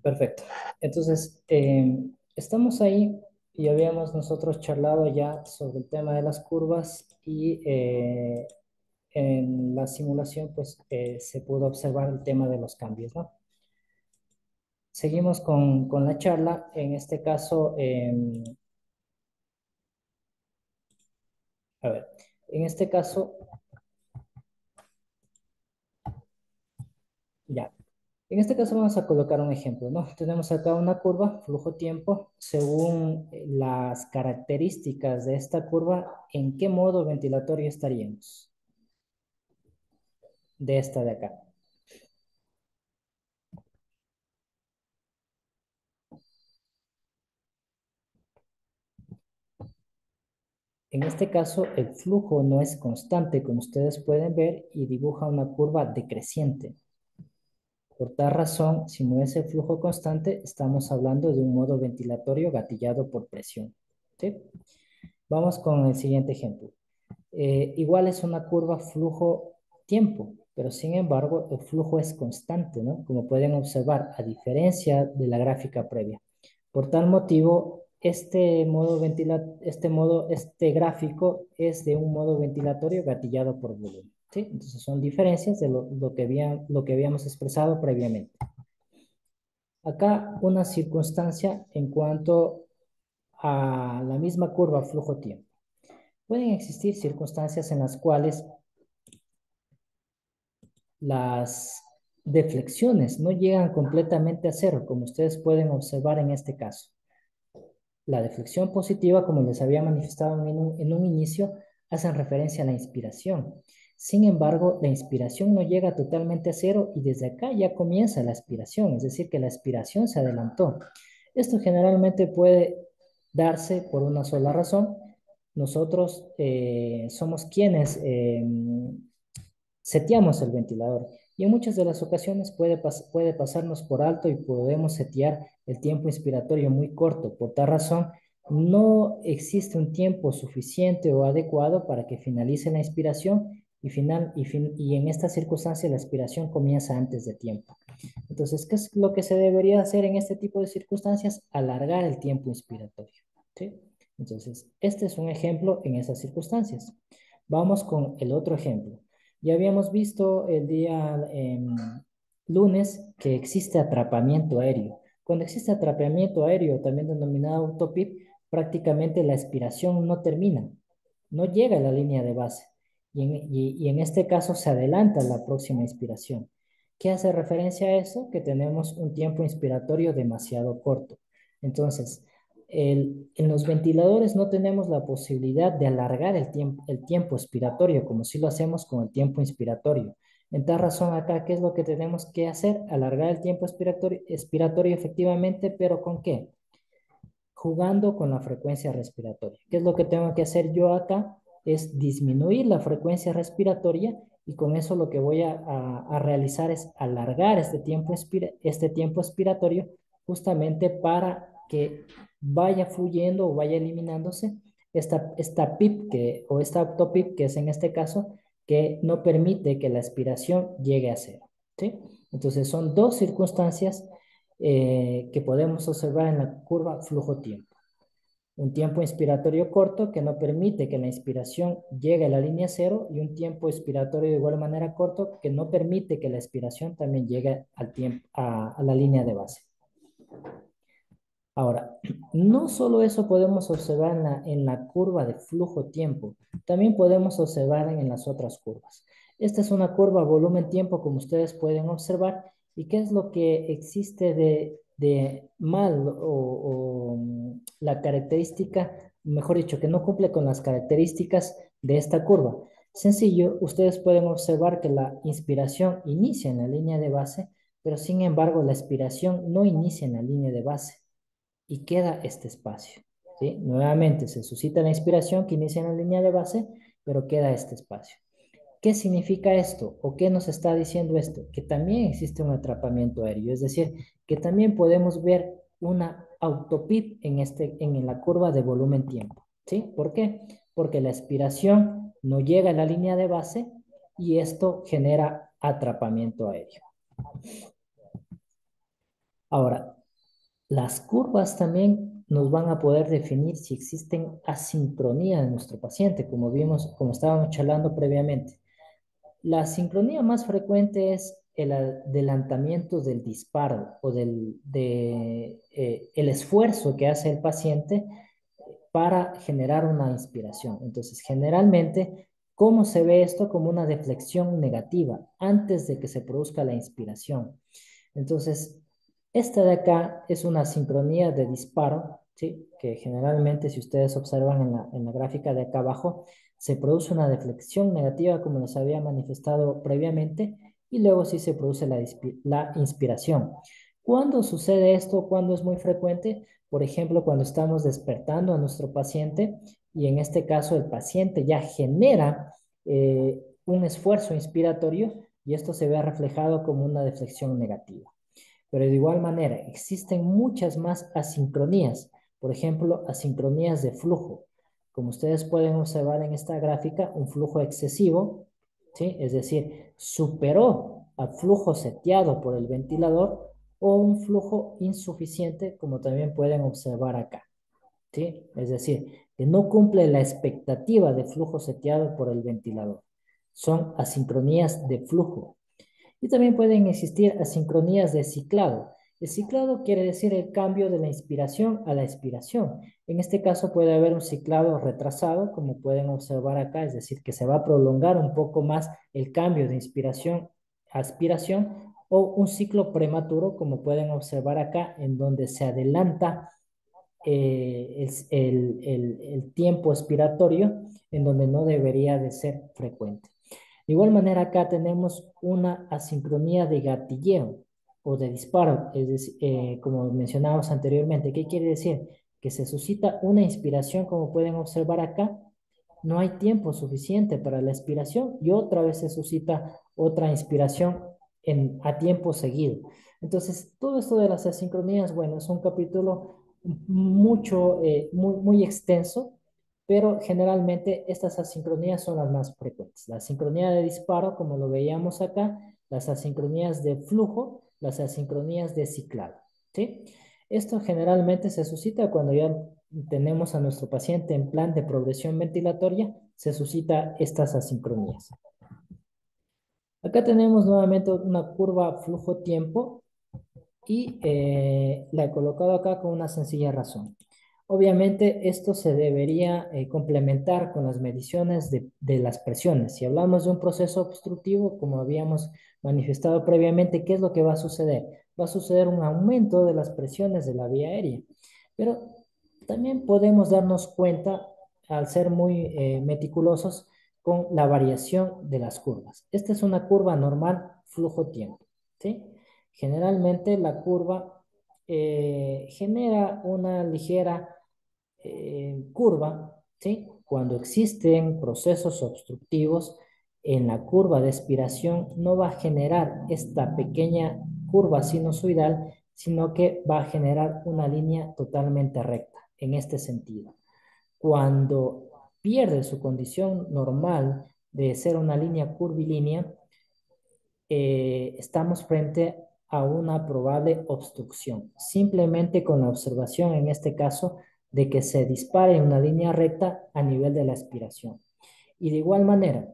Perfecto. Entonces, estamos ahí y habíamos nosotros charlado ya sobre el tema de las curvas y en la simulación pues se pudo observar el tema de los cambios, ¿no? Seguimos con la charla. En este caso, a ver, en este caso, ya. En este caso vamos a colocar un ejemplo, ¿no? Tenemos acá una curva, flujo-tiempo. Según las características de esta curva, ¿en qué modo ventilatorio estaríamos? De esta de acá. En este caso, el flujo no es constante, como ustedes pueden ver, y dibuja una curva decreciente. Por tal razón, si no es el flujo constante, estamos hablando de un modo ventilatorio gatillado por presión. ¿Sí? Vamos con el siguiente ejemplo. Igual es una curva flujo-tiempo, pero sin embargo el flujo es constante, ¿no? Como pueden observar, a diferencia de la gráfica previa. Por tal motivo, este gráfico es de un modo ventilatorio gatillado por volumen. ¿Sí? Entonces son diferencias de lo que habíamos expresado previamente. Acá una circunstancia en cuanto a la misma curva flujo-tiempo. Pueden existir circunstancias en las cuales las deflexiones no llegan completamente a cero, como ustedes pueden observar en este caso. La deflexión positiva, como les había manifestado en un inicio, hacen referencia a la inspiración. Sin embargo, la inspiración no llega totalmente a cero y desde acá ya comienza la expiración, es decir, que la expiración se adelantó. Esto generalmente puede darse por una sola razón. Nosotros somos quienes seteamos el ventilador y en muchas de las ocasiones puede pasarnos por alto y podemos setear el tiempo inspiratorio muy corto. Por tal razón, no existe un tiempo suficiente o adecuado para que finalice la inspiración y en esta circunstancia la expiración comienza antes de tiempo. Entonces, ¿qué es lo que se debería hacer en este tipo de circunstancias? Alargar el tiempo inspiratorio. ¿Sí? Entonces, este es un ejemplo en esas circunstancias. Vamos con el otro ejemplo. Ya habíamos visto el día lunes que existe atrapamiento aéreo. Cuando existe atrapamiento aéreo, también denominado autopip, prácticamente la expiración no termina, no llega a la línea de base y en este caso se adelanta la próxima inspiración. ¿Qué hace referencia a eso? Que tenemos un tiempo inspiratorio demasiado corto. Entonces, en los ventiladores no tenemos la posibilidad de alargar el tiempo expiratorio, como si lo hacemos con el tiempo inspiratorio. En tal razón acá, ¿qué es lo que tenemos que hacer? Alargar el tiempo expiratorio efectivamente, pero ¿con qué? Jugando con la frecuencia respiratoria. ¿Qué es lo que tengo que hacer yo acá? Es disminuir la frecuencia respiratoria y con eso lo que voy a realizar es alargar este tiempo expiratorio justamente para que vaya fluyendo o vaya eliminándose esta PIP o esta autopip, que es en este caso, que no permite que la expiración llegue a cero. ¿Sí? Entonces son dos circunstancias que podemos observar en la curva flujo-tiempo. Un tiempo inspiratorio corto que no permite que la inspiración llegue a la línea cero y un tiempo expiratorio de igual manera corto que no permite que la expiración también llegue a la línea de base. Ahora, no solo eso podemos observar en la curva de flujo-tiempo, también podemos observar en las otras curvas. Esta es una curva volumen-tiempo, como ustedes pueden observar, ¿Y qué es lo que existe de mal la característica, mejor dicho, que no cumple con las características de esta curva? Sencillo, ustedes pueden observar que la inspiración inicia en la línea de base, pero sin embargo la expiración no inicia en la línea de base y queda este espacio. ¿Sí? Nuevamente se suscita la inspiración que inicia en la línea de base, pero queda este espacio. ¿Qué significa esto? ¿O qué nos está diciendo esto? Que también existe un atrapamiento aéreo, es decir, que también podemos ver una autopip en la curva de volumen-tiempo. ¿Sí? ¿Por qué? Porque la expiración no llega a la línea de base y esto genera atrapamiento aéreo. Ahora, las curvas también nos van a poder definir si existen asincronía de nuestro paciente, como vimos, como estábamos charlando previamente. La sincronía más frecuente es el adelantamiento del disparo o el esfuerzo que hace el paciente para generar una inspiración. Entonces, generalmente, ¿cómo se ve esto? Como una deflexión negativa antes de que se produzca la inspiración. Entonces, esta de acá es una sincronía de disparo, ¿sí? Que generalmente, si ustedes observan en la gráfica de acá abajo, se produce una deflexión negativa como les había manifestado previamente y luego sí se produce la inspiración. ¿Cuándo sucede esto? ¿Cuándo es muy frecuente? Por ejemplo, cuando estamos despertando a nuestro paciente y en este caso el paciente ya genera un esfuerzo inspiratorio y esto se ve reflejado como una deflexión negativa. Pero de igual manera, existen muchas más asincronías. Por ejemplo, asincronías de flujo. Como ustedes pueden observar en esta gráfica, un flujo excesivo, ¿sí? Es decir, superó al flujo seteado por el ventilador o un flujo insuficiente, como también pueden observar acá, ¿sí? Es decir, que no cumple la expectativa de flujo seteado por el ventilador. Son asincronías de flujo. Y también pueden existir asincronías de ciclado. El ciclado quiere decir el cambio de la inspiración a la expiración. En este caso puede haber un ciclado retrasado, como pueden observar acá, es decir, que se va a prolongar un poco más el cambio de inspiración a aspiración, o un ciclo prematuro, como pueden observar acá, en donde se adelanta el tiempo expiratorio, en donde no debería de ser frecuente. De igual manera, acá tenemos una asincronía de gatilleo o de disparo, es decir, como mencionábamos anteriormente. ¿Qué quiere decir? Que se suscita una inspiración, como pueden observar acá, no hay tiempo suficiente para la expiración y otra vez se suscita otra inspiración a tiempo seguido. Entonces, todo esto de las asincronías, bueno, es un capítulo muy extenso, pero generalmente estas asincronías son las más frecuentes. La asincronía de disparo, como lo veíamos acá, las asincronías de flujo, las asincronías de ciclado, ¿sí? Esto generalmente se suscita cuando ya tenemos a nuestro paciente en plan de progresión ventilatoria, se suscita estas asincronías. Acá tenemos nuevamente una curva flujo-tiempo y la he colocado acá con una sencilla razón. Obviamente esto se debería complementar con las mediciones de las presiones. Si hablamos de un proceso obstructivo, como habíamos manifestado previamente, ¿qué es lo que va a suceder? Va a suceder un aumento de las presiones de la vía aérea. Pero también podemos darnos cuenta, al ser muy meticulosos, con la variación de las curvas. Esta es una curva normal flujo-tiempo, ¿sí? Generalmente la curva genera una ligera curva, ¿sí? Cuando existen procesos obstructivos, en la curva de expiración no va a generar esta pequeña curva sinusoidal, sino que va a generar una línea totalmente recta, en este sentido. Cuando pierde su condición normal de ser una línea curvilínea, estamos frente a una probable obstrucción, simplemente con la observación en este caso de que se dispare en una línea recta a nivel de la aspiración. Y de igual manera,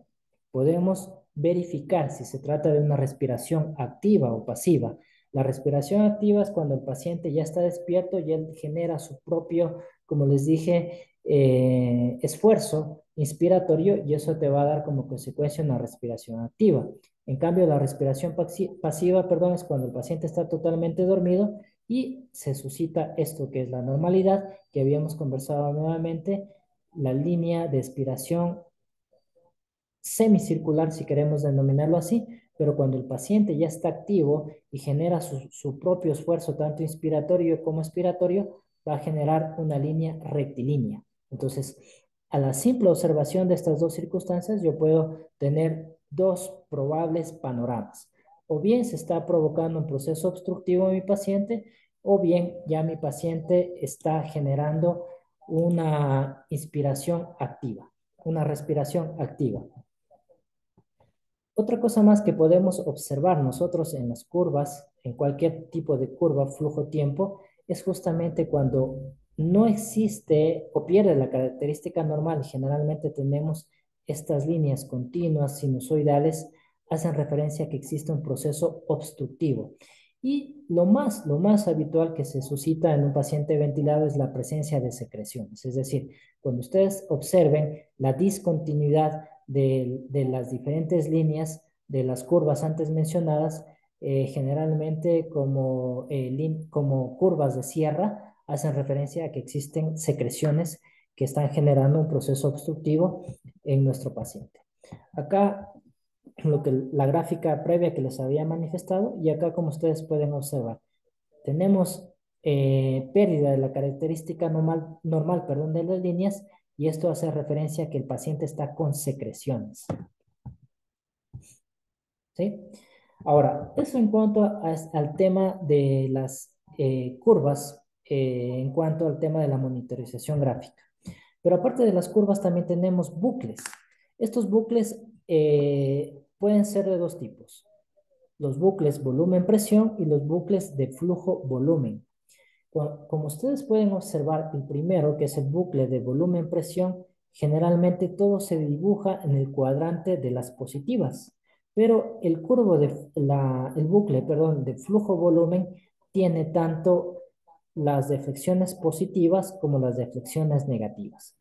podemos verificar si se trata de una respiración activa o pasiva. La respiración activa es cuando el paciente ya está despierto y él genera su propio, como les dije, esfuerzo inspiratorio y eso te va a dar como consecuencia una respiración activa. En cambio, la respiración pasiva, perdón, es cuando el paciente está totalmente dormido y se suscita esto que es la normalidad, que habíamos conversado nuevamente, la línea de expiración semicircular, si queremos denominarlo así, pero cuando el paciente ya está activo y genera su propio esfuerzo, tanto inspiratorio como expiratorio, va a generar una línea rectilínea. Entonces, a la simple observación de estas dos circunstancias, yo puedo tener dos probables panoramas. O bien se está provocando un proceso obstructivo en mi paciente, o bien ya mi paciente está generando una inspiración activa, una respiración activa. Otra cosa más que podemos observar nosotros en las curvas, en cualquier tipo de curva flujo-tiempo, es justamente cuando no existe o pierde la característica normal. Generalmente tenemos estas líneas continuas, sinusoidales, hacen referencia a que existe un proceso obstructivo. Y lo más habitual que se suscita en un paciente ventilado es la presencia de secreciones. Es decir, cuando ustedes observen la discontinuidad de las diferentes líneas de las curvas antes mencionadas, generalmente como curvas de sierra, hacen referencia a que existen secreciones que están generando un proceso obstructivo en nuestro paciente. Acá la gráfica previa que les había manifestado y acá como ustedes pueden observar, tenemos pérdida de la característica normal, perdón, de las líneas y esto hace referencia a que el paciente está con secreciones. ¿Sí? Ahora, eso en cuanto al tema de las curvas, en cuanto al tema de la monitorización gráfica. Pero aparte de las curvas también tenemos bucles. Estos bucles pueden ser de dos tipos. Los bucles volumen-presión y los bucles de flujo-volumen. Como ustedes pueden observar, el primero, que es el bucle de volumen-presión, generalmente todo se dibuja en el cuadrante de las positivas, pero el bucle, perdón, de flujo-volumen tiene tanto las deflexiones positivas como las deflexiones negativas.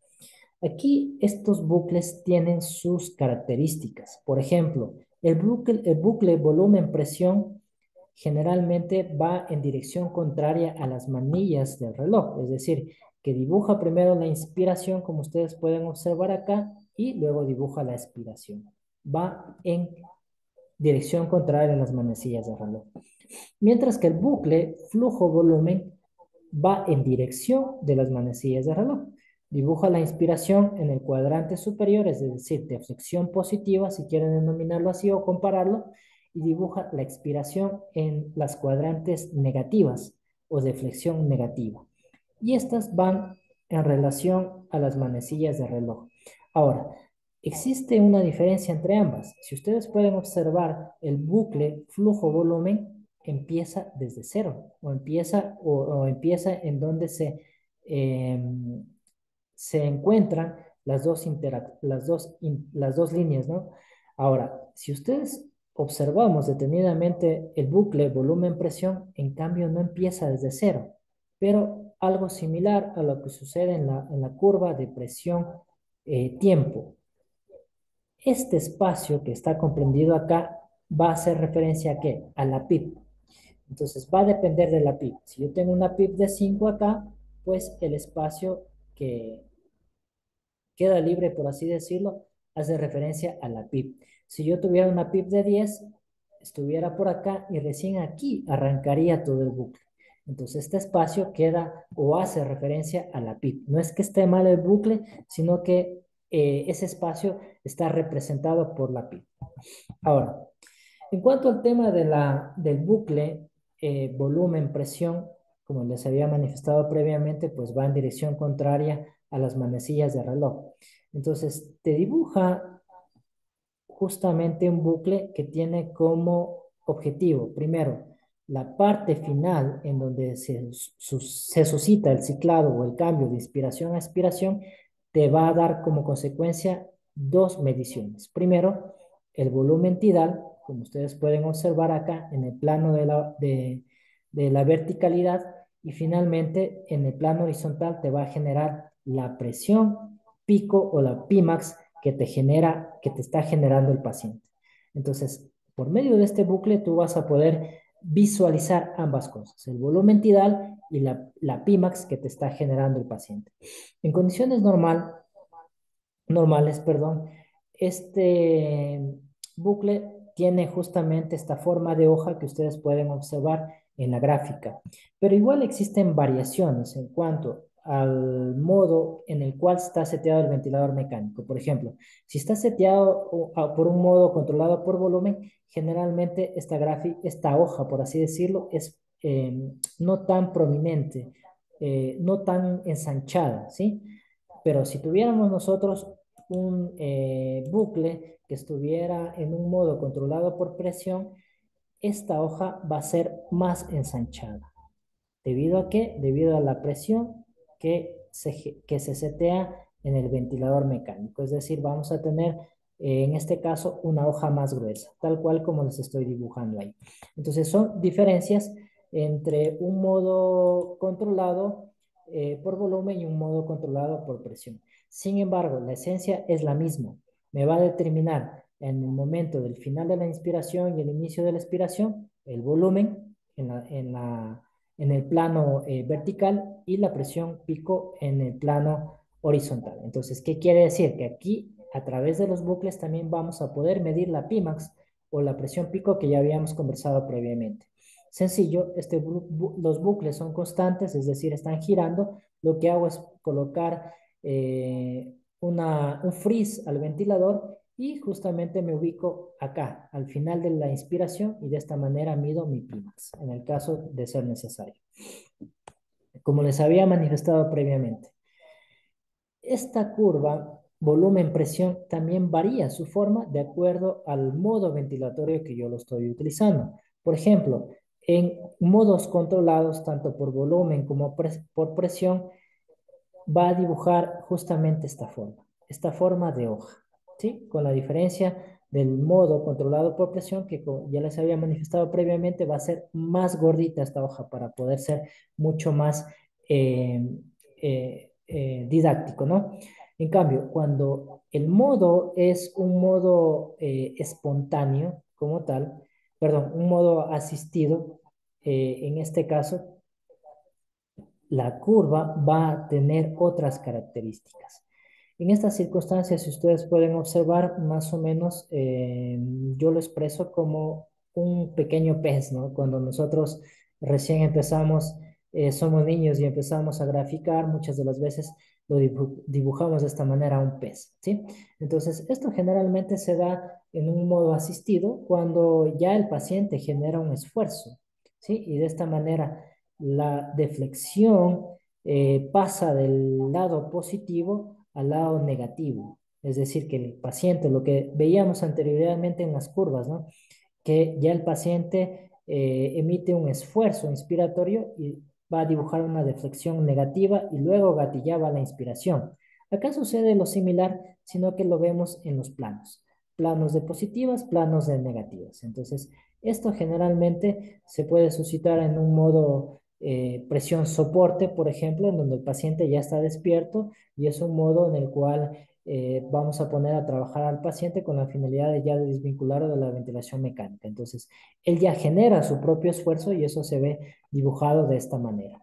Aquí estos bucles tienen sus características. Por ejemplo, el bucle volumen-presión generalmente va en dirección contraria a las manillas del reloj, es decir, que dibuja primero la inspiración, como ustedes pueden observar acá, y luego dibuja la expiración. Va en dirección contraria a las manecillas del reloj. Mientras que el bucle flujo-volumen va en dirección de las manecillas del reloj. Dibuja la inspiración en el cuadrante superior, es decir, de flexión positiva, si quieren denominarlo así o compararlo, y dibuja la expiración en las cuadrantes negativas o de flexión negativa. Y estas van en relación a las manecillas de reloj. Ahora, existe una diferencia entre ambas. Si ustedes pueden observar el bucle flujo-volumen, empieza desde cero o empieza en donde eh, se encuentran las dos líneas, ¿no? Ahora, si ustedes observamos detenidamente el bucle volumen-presión, en cambio no empieza desde cero, pero algo similar a lo que sucede en la curva de presión-tiempo. Este espacio que está comprendido acá va a hacer referencia a ¿qué? A la PIB. Entonces va a depender de la PIB. Si yo tengo una PIB de 5 acá, pues el espacio que queda libre, por así decirlo, hace referencia a la PIB. Si yo tuviera una PIB de 10, estuviera por acá y recién aquí arrancaría todo el bucle. Entonces este espacio queda o hace referencia a la PIB. No es que esté mal el bucle, sino que ese espacio está representado por la PIB. Ahora, en cuanto al tema del bucle, volumen, presión, como les había manifestado previamente, pues va en dirección contraria a las manecillas de reloj. Entonces, te dibuja justamente un bucle que tiene como objetivo, primero, la parte final en donde se suscita el ciclado o el cambio de inspiración a expiración, te va a dar como consecuencia dos mediciones. Primero, el volumen tidal, como ustedes pueden observar acá en el plano de la verticalidad, y finalmente en el plano horizontal te va a generar la presión pico o la Pimax que te está generando el paciente. Entonces, por medio de este bucle tú vas a poder visualizar ambas cosas, el volumen tidal y la Pimax que te está generando el paciente. En condiciones normales, perdón, este bucle tiene justamente esta forma de hoja que ustedes pueden observar en la gráfica. Pero igual existen variaciones en cuanto al modo en el cual está seteado el ventilador mecánico. Por ejemplo, si está seteado por un modo controlado por volumen, generalmente esta hoja, por así decirlo, es no tan prominente, no tan ensanchada, ¿sí? Pero si tuviéramos nosotros un bucle que estuviera en un modo controlado por presión, esta hoja va a ser más ensanchada. ¿Debido a qué? Debido a la presión que se setea en el ventilador mecánico. Es decir, vamos a tener en este caso una hoja más gruesa, tal cual como les estoy dibujando ahí. Entonces son diferencias entre un modo controlado por volumen y un modo controlado por presión. Sin embargo, la esencia es la misma. Me va a determinar en el momento del final de la inspiración y el inicio de la expiración el volumen en el plano vertical y la presión pico en el plano horizontal. Entonces, ¿qué quiere decir? Que aquí, a través de los bucles, también vamos a poder medir la Pimax o la presión pico que ya habíamos conversado previamente. Sencillo, los bucles son constantes, es decir, están girando. Lo que hago es colocar un frizz al ventilador y justamente me ubico acá, al final de la inspiración, y de esta manera mido mi Pimax, en el caso de ser necesario. Como les había manifestado previamente, esta curva, volumen-presión, también varía su forma de acuerdo al modo ventilatorio que yo lo estoy utilizando. Por ejemplo, en modos controlados, tanto por volumen como por presión, va a dibujar justamente esta forma de hoja, ¿sí? Con la diferencia del modo controlado por presión, que como ya les había manifestado previamente, va a ser más gordita esta hoja para poder ser mucho más eh, didáctico, ¿no? En cambio, cuando el modo es un modo espontáneo como tal, perdón, un modo asistido, en este caso, la curva va a tener otras características. En estas circunstancias, si ustedes pueden observar, más o menos yo lo expreso como un pequeño pez, ¿no? Cuando nosotros recién empezamos, somos niños y empezamos a graficar, muchas de las veces lo dibujamos de esta manera a un pez, ¿sí? Entonces, esto generalmente se da en un modo asistido cuando ya el paciente genera un esfuerzo, ¿sí? Y de esta manera la deflexión pasa del lado positivo al lado negativo. Es decir, que el paciente, lo que veíamos anteriormente en las curvas, ¿no? Que ya el paciente emite un esfuerzo inspiratorio y va a dibujar una deflexión negativa y luego gatillaba la inspiración. Acá sucede lo similar, sino que lo vemos en los planos. Planos de positivas, planos de negativas. Entonces, esto generalmente se puede suscitar en un modo presión soporte, por ejemplo, en donde el paciente ya está despierto y es un modo en el cual vamos a poner a trabajar al paciente con la finalidad de ya desvincularlo de la ventilación mecánica. Entonces, él ya genera su propio esfuerzo y eso se ve dibujado de esta manera.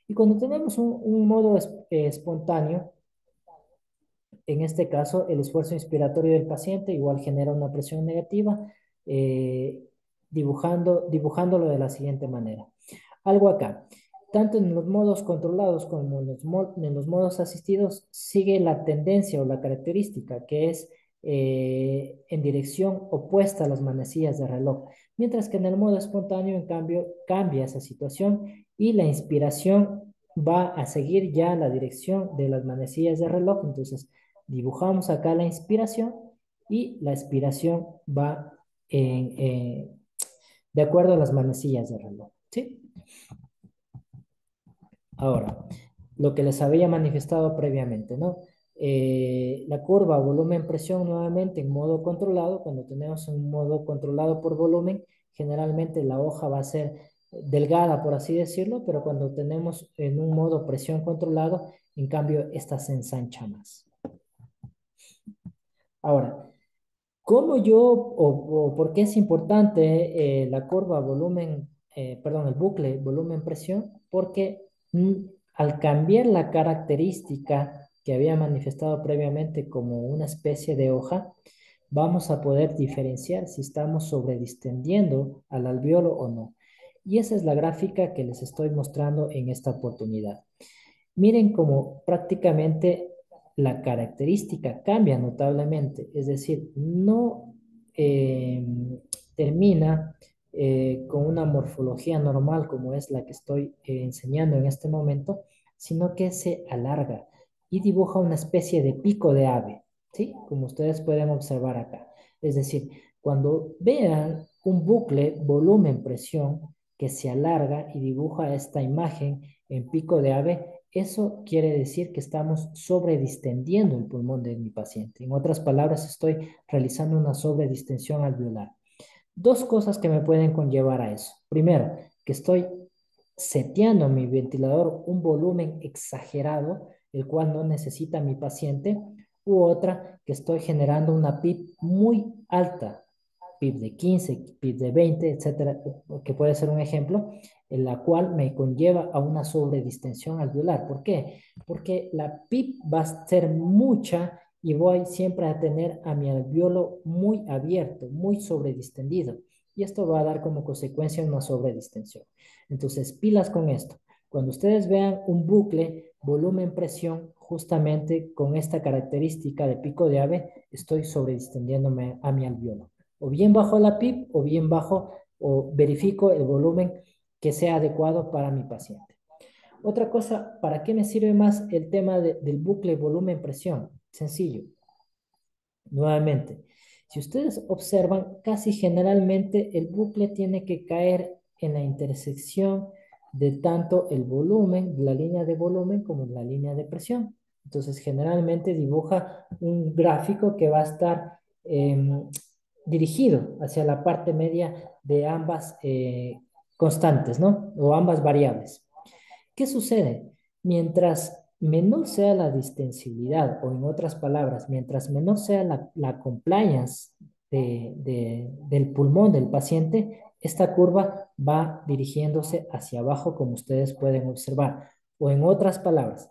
Y cuando tenemos un modo espontáneo, en este caso, el esfuerzo inspiratorio del paciente igual genera una presión negativa, eh, dibujándolo de la siguiente manera. Algo acá. Tanto en los modos controlados como en los modos asistidos sigue la tendencia o la característica que es en dirección opuesta a las manecillas de reloj, mientras que en el modo espontáneo, en cambio, cambia esa situación y la inspiración va a seguir ya la dirección de las manecillas de reloj. Entonces, dibujamos acá la inspiración y la expiración va de acuerdo a las manecillas de reloj, ¿sí? Ahora, lo que les había manifestado previamente, ¿no? La curva volumen-presión nuevamente en modo controlado, cuando tenemos un modo controlado por volumen, generalmente la hoja va a ser delgada, por así decirlo, pero cuando tenemos en un modo presión controlado, en cambio, esta se ensancha más. Ahora, ¿cómo yo o por qué es importante la curva volumen, perdón, el bucle volumen-presión? Porque al cambiar la característica que había manifestado previamente como una especie de hoja, vamos a poder diferenciar si estamos sobredistendiendo al alveolo o no. Y esa es la gráfica que les estoy mostrando en esta oportunidad. Miren cómo prácticamente la característica cambia notablemente, es decir, no eh, termina con una morfología normal como es la que estoy enseñando en este momento, sino que se alarga y dibuja una especie de pico de ave, ¿sí? Como ustedes pueden observar acá. Es decir, cuando vean un bucle volumen-presión que se alarga y dibuja esta imagen en pico de ave, eso quiere decir que estamos sobredistendiendo el pulmón de mi paciente. En otras palabras, estoy realizando una sobredistensión alveolar. Dos cosas que me pueden conllevar a eso. Primero, que estoy seteando a mi ventilador un volumen exagerado, el cual no necesita mi paciente, u otra, que estoy generando una PIP muy alta, PIP de 15, PIP de 20, etcétera, que puede ser un ejemplo, en la cual me conlleva a una sobredistensión alveolar. ¿Por qué? Porque la PIP va a ser mucha y voy siempre a tener a mi alveolo muy abierto, muy sobredistendido. Y esto va a dar como consecuencia una sobredistensión. Entonces, pilas con esto. Cuando ustedes vean un bucle, volumen-presión, justamente con esta característica de pico de ave, estoy sobredistendiéndome a mi alveolo. O bien bajo la PIP o bien bajo o verifico el volumen que sea adecuado para mi paciente. Otra cosa, ¿para qué me sirve más el tema del bucle volumen-presión? Sencillo. Nuevamente, si ustedes observan, casi generalmente el bucle tiene que caer en la intersección de tanto el volumen, la línea de volumen, como la línea de presión. Entonces, generalmente dibuja un gráfico que va a estar dirigido hacia la parte media de ambas constantes, ¿no? O ambas variables. ¿Qué sucede? Mientras menor sea la distensibilidad, o en otras palabras, mientras menor sea la compliance del pulmón del paciente, esta curva va dirigiéndose hacia abajo, como ustedes pueden observar. O en otras palabras,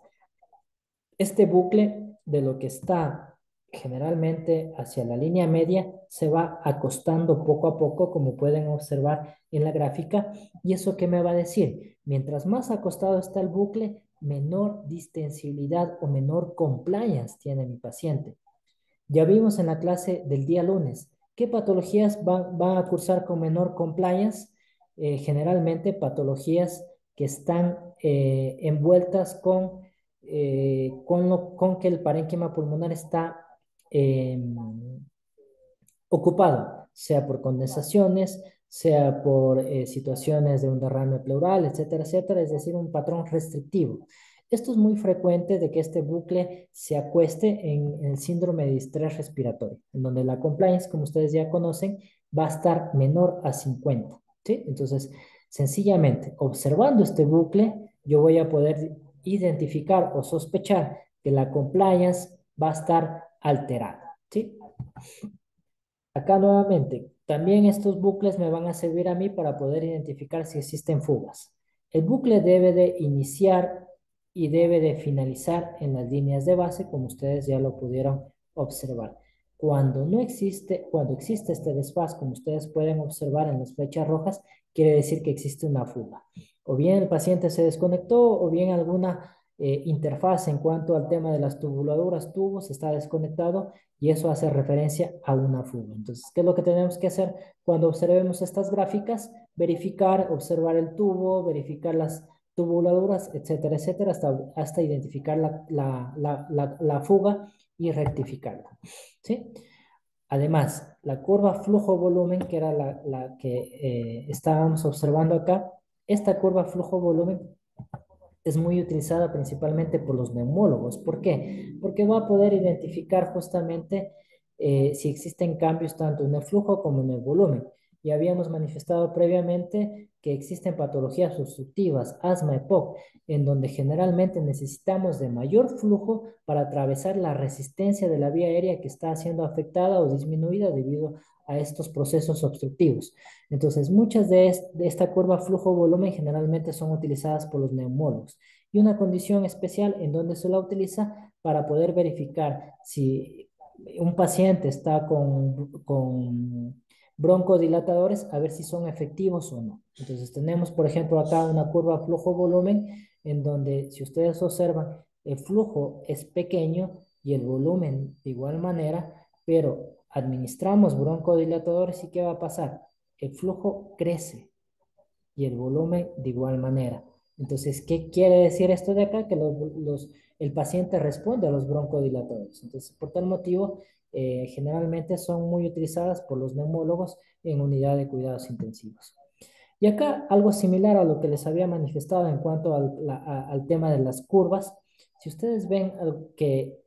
este bucle de lo que está generalmente hacia la línea media se va acostando poco a poco, como pueden observar en la gráfica. ¿Y eso qué me va a decir? Mientras más acostado está el bucle, menor distensibilidad o menor compliance tiene mi paciente. Ya vimos en la clase del día lunes qué patologías van a cursar con menor compliance. Generalmente patologías que están envueltas con que el parénquima pulmonar está eh, ocupado, sea por condensaciones, sea por situaciones de un derrame pleural, etcétera, etcétera, es decir, un patrón restrictivo. Esto es muy frecuente de que este bucle se acueste en el síndrome de estrés respiratorio, en donde la compliance, como ustedes ya conocen, va a estar menor a 50, ¿sí? Entonces, sencillamente, observando este bucle, yo voy a poder identificar o sospechar que la compliance va a estar alterada, ¿sí? Acá nuevamente, también estos bucles me van a servir a mí para poder identificar si existen fugas. El bucle debe de iniciar y debe de finalizar en las líneas de base, como ustedes ya lo pudieron observar. Cuando existe este desfase, como ustedes pueden observar en las flechas rojas, quiere decir que existe una fuga. O bien el paciente se desconectó, o bien alguna interfaz en cuanto al tema de las tubuladuras, tubos, está desconectado y eso hace referencia a una fuga. Entonces, ¿qué es lo que tenemos que hacer cuando observemos estas gráficas? Verificar, observar el tubo, verificar las tubuladuras, etcétera, etcétera, hasta identificar la fuga y rectificarla. ¿Sí? Además, la curva flujo-volumen, que era la que estábamos observando acá, esta curva flujo-volumen es muy utilizada principalmente por los neumólogos. ¿Por qué? Porque va a poder identificar justamente si existen cambios tanto en el flujo como en el volumen. y habíamos manifestado previamente que existen patologías obstructivas, asma, EPOC, en donde generalmente necesitamos de mayor flujo para atravesar la resistencia de la vía aérea que está siendo afectada o disminuida debido a estos procesos obstructivos. Entonces, muchas de esta curva flujo-volumen generalmente son utilizadas por los neumólogos y una condición especial en donde se la utiliza para poder verificar si un paciente está con broncodilatadores, a ver si son efectivos o no. Entonces tenemos, por ejemplo, acá una curva flujo-volumen en donde, si ustedes observan, el flujo es pequeño y el volumen de igual manera, pero administramos broncodilatadores y ¿qué va a pasar? El flujo crece y el volumen de igual manera. Entonces, ¿qué quiere decir esto de acá? Que el paciente responde a los broncodilatadores. Entonces, por tal motivo, generalmente son muy utilizadas por los neumólogos en unidad de cuidados intensivos. Y acá algo similar a lo que les había manifestado en cuanto al tema de las curvas. Si ustedes ven que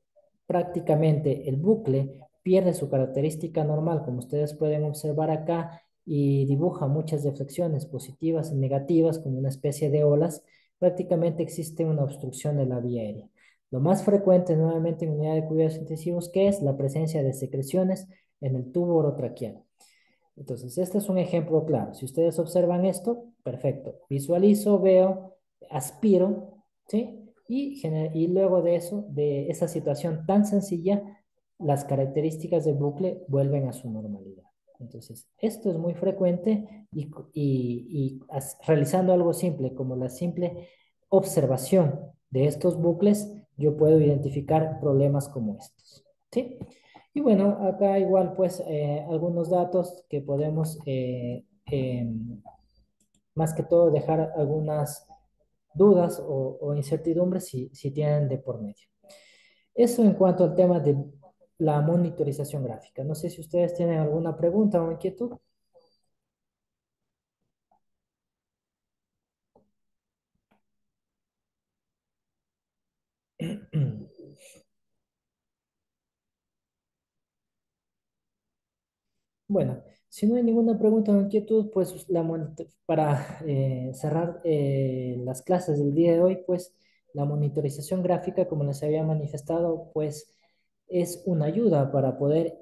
prácticamente el bucle pierde su característica normal, como ustedes pueden observar acá, y dibuja muchas deflexiones positivas y negativas como una especie de olas, prácticamente existe una obstrucción de la vía aérea. Lo más frecuente nuevamente en unidad de cuidados intensivos, que es la presencia de secreciones en el tubo orotraqueal. Entonces, este es un ejemplo claro. Si ustedes observan esto, perfecto. Visualizo, veo, aspiro, ¿sí? Y luego de eso, de esa situación tan sencilla, las características del bucle vuelven a su normalidad. Entonces, esto es muy frecuente realizando algo simple como la simple observación de estos bucles, yo puedo identificar problemas como estos, ¿sí? Y bueno, acá igual pues algunos datos que podemos más que todo dejar algunas dudas o incertidumbres si tienen de por medio. Eso en cuanto al tema de la monitorización gráfica. No sé si ustedes tienen alguna pregunta o inquietud. Bueno, si no hay ninguna pregunta o inquietud, pues para cerrar las clases del día de hoy, pues la monitorización gráfica, como les había manifestado, pues es una ayuda para poder,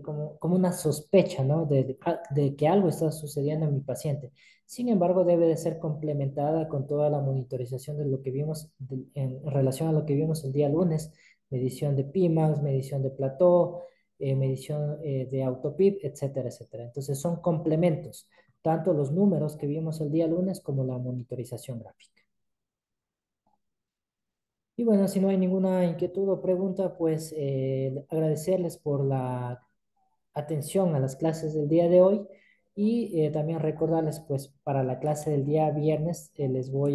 como una sospecha, ¿no? De que algo está sucediendo en mi paciente. Sin embargo, debe de ser complementada con toda la monitorización de lo que vimos en relación a lo que vimos el día lunes, medición de Pimax, medición de plató, medición de autopip, etcétera, etcétera. Entonces son complementos, tanto los números que vimos el día lunes como la monitorización gráfica. Y bueno, si no hay ninguna inquietud o pregunta, pues agradecerles por la atención a las clases del día de hoy y también recordarles, pues para la clase del día viernes les voy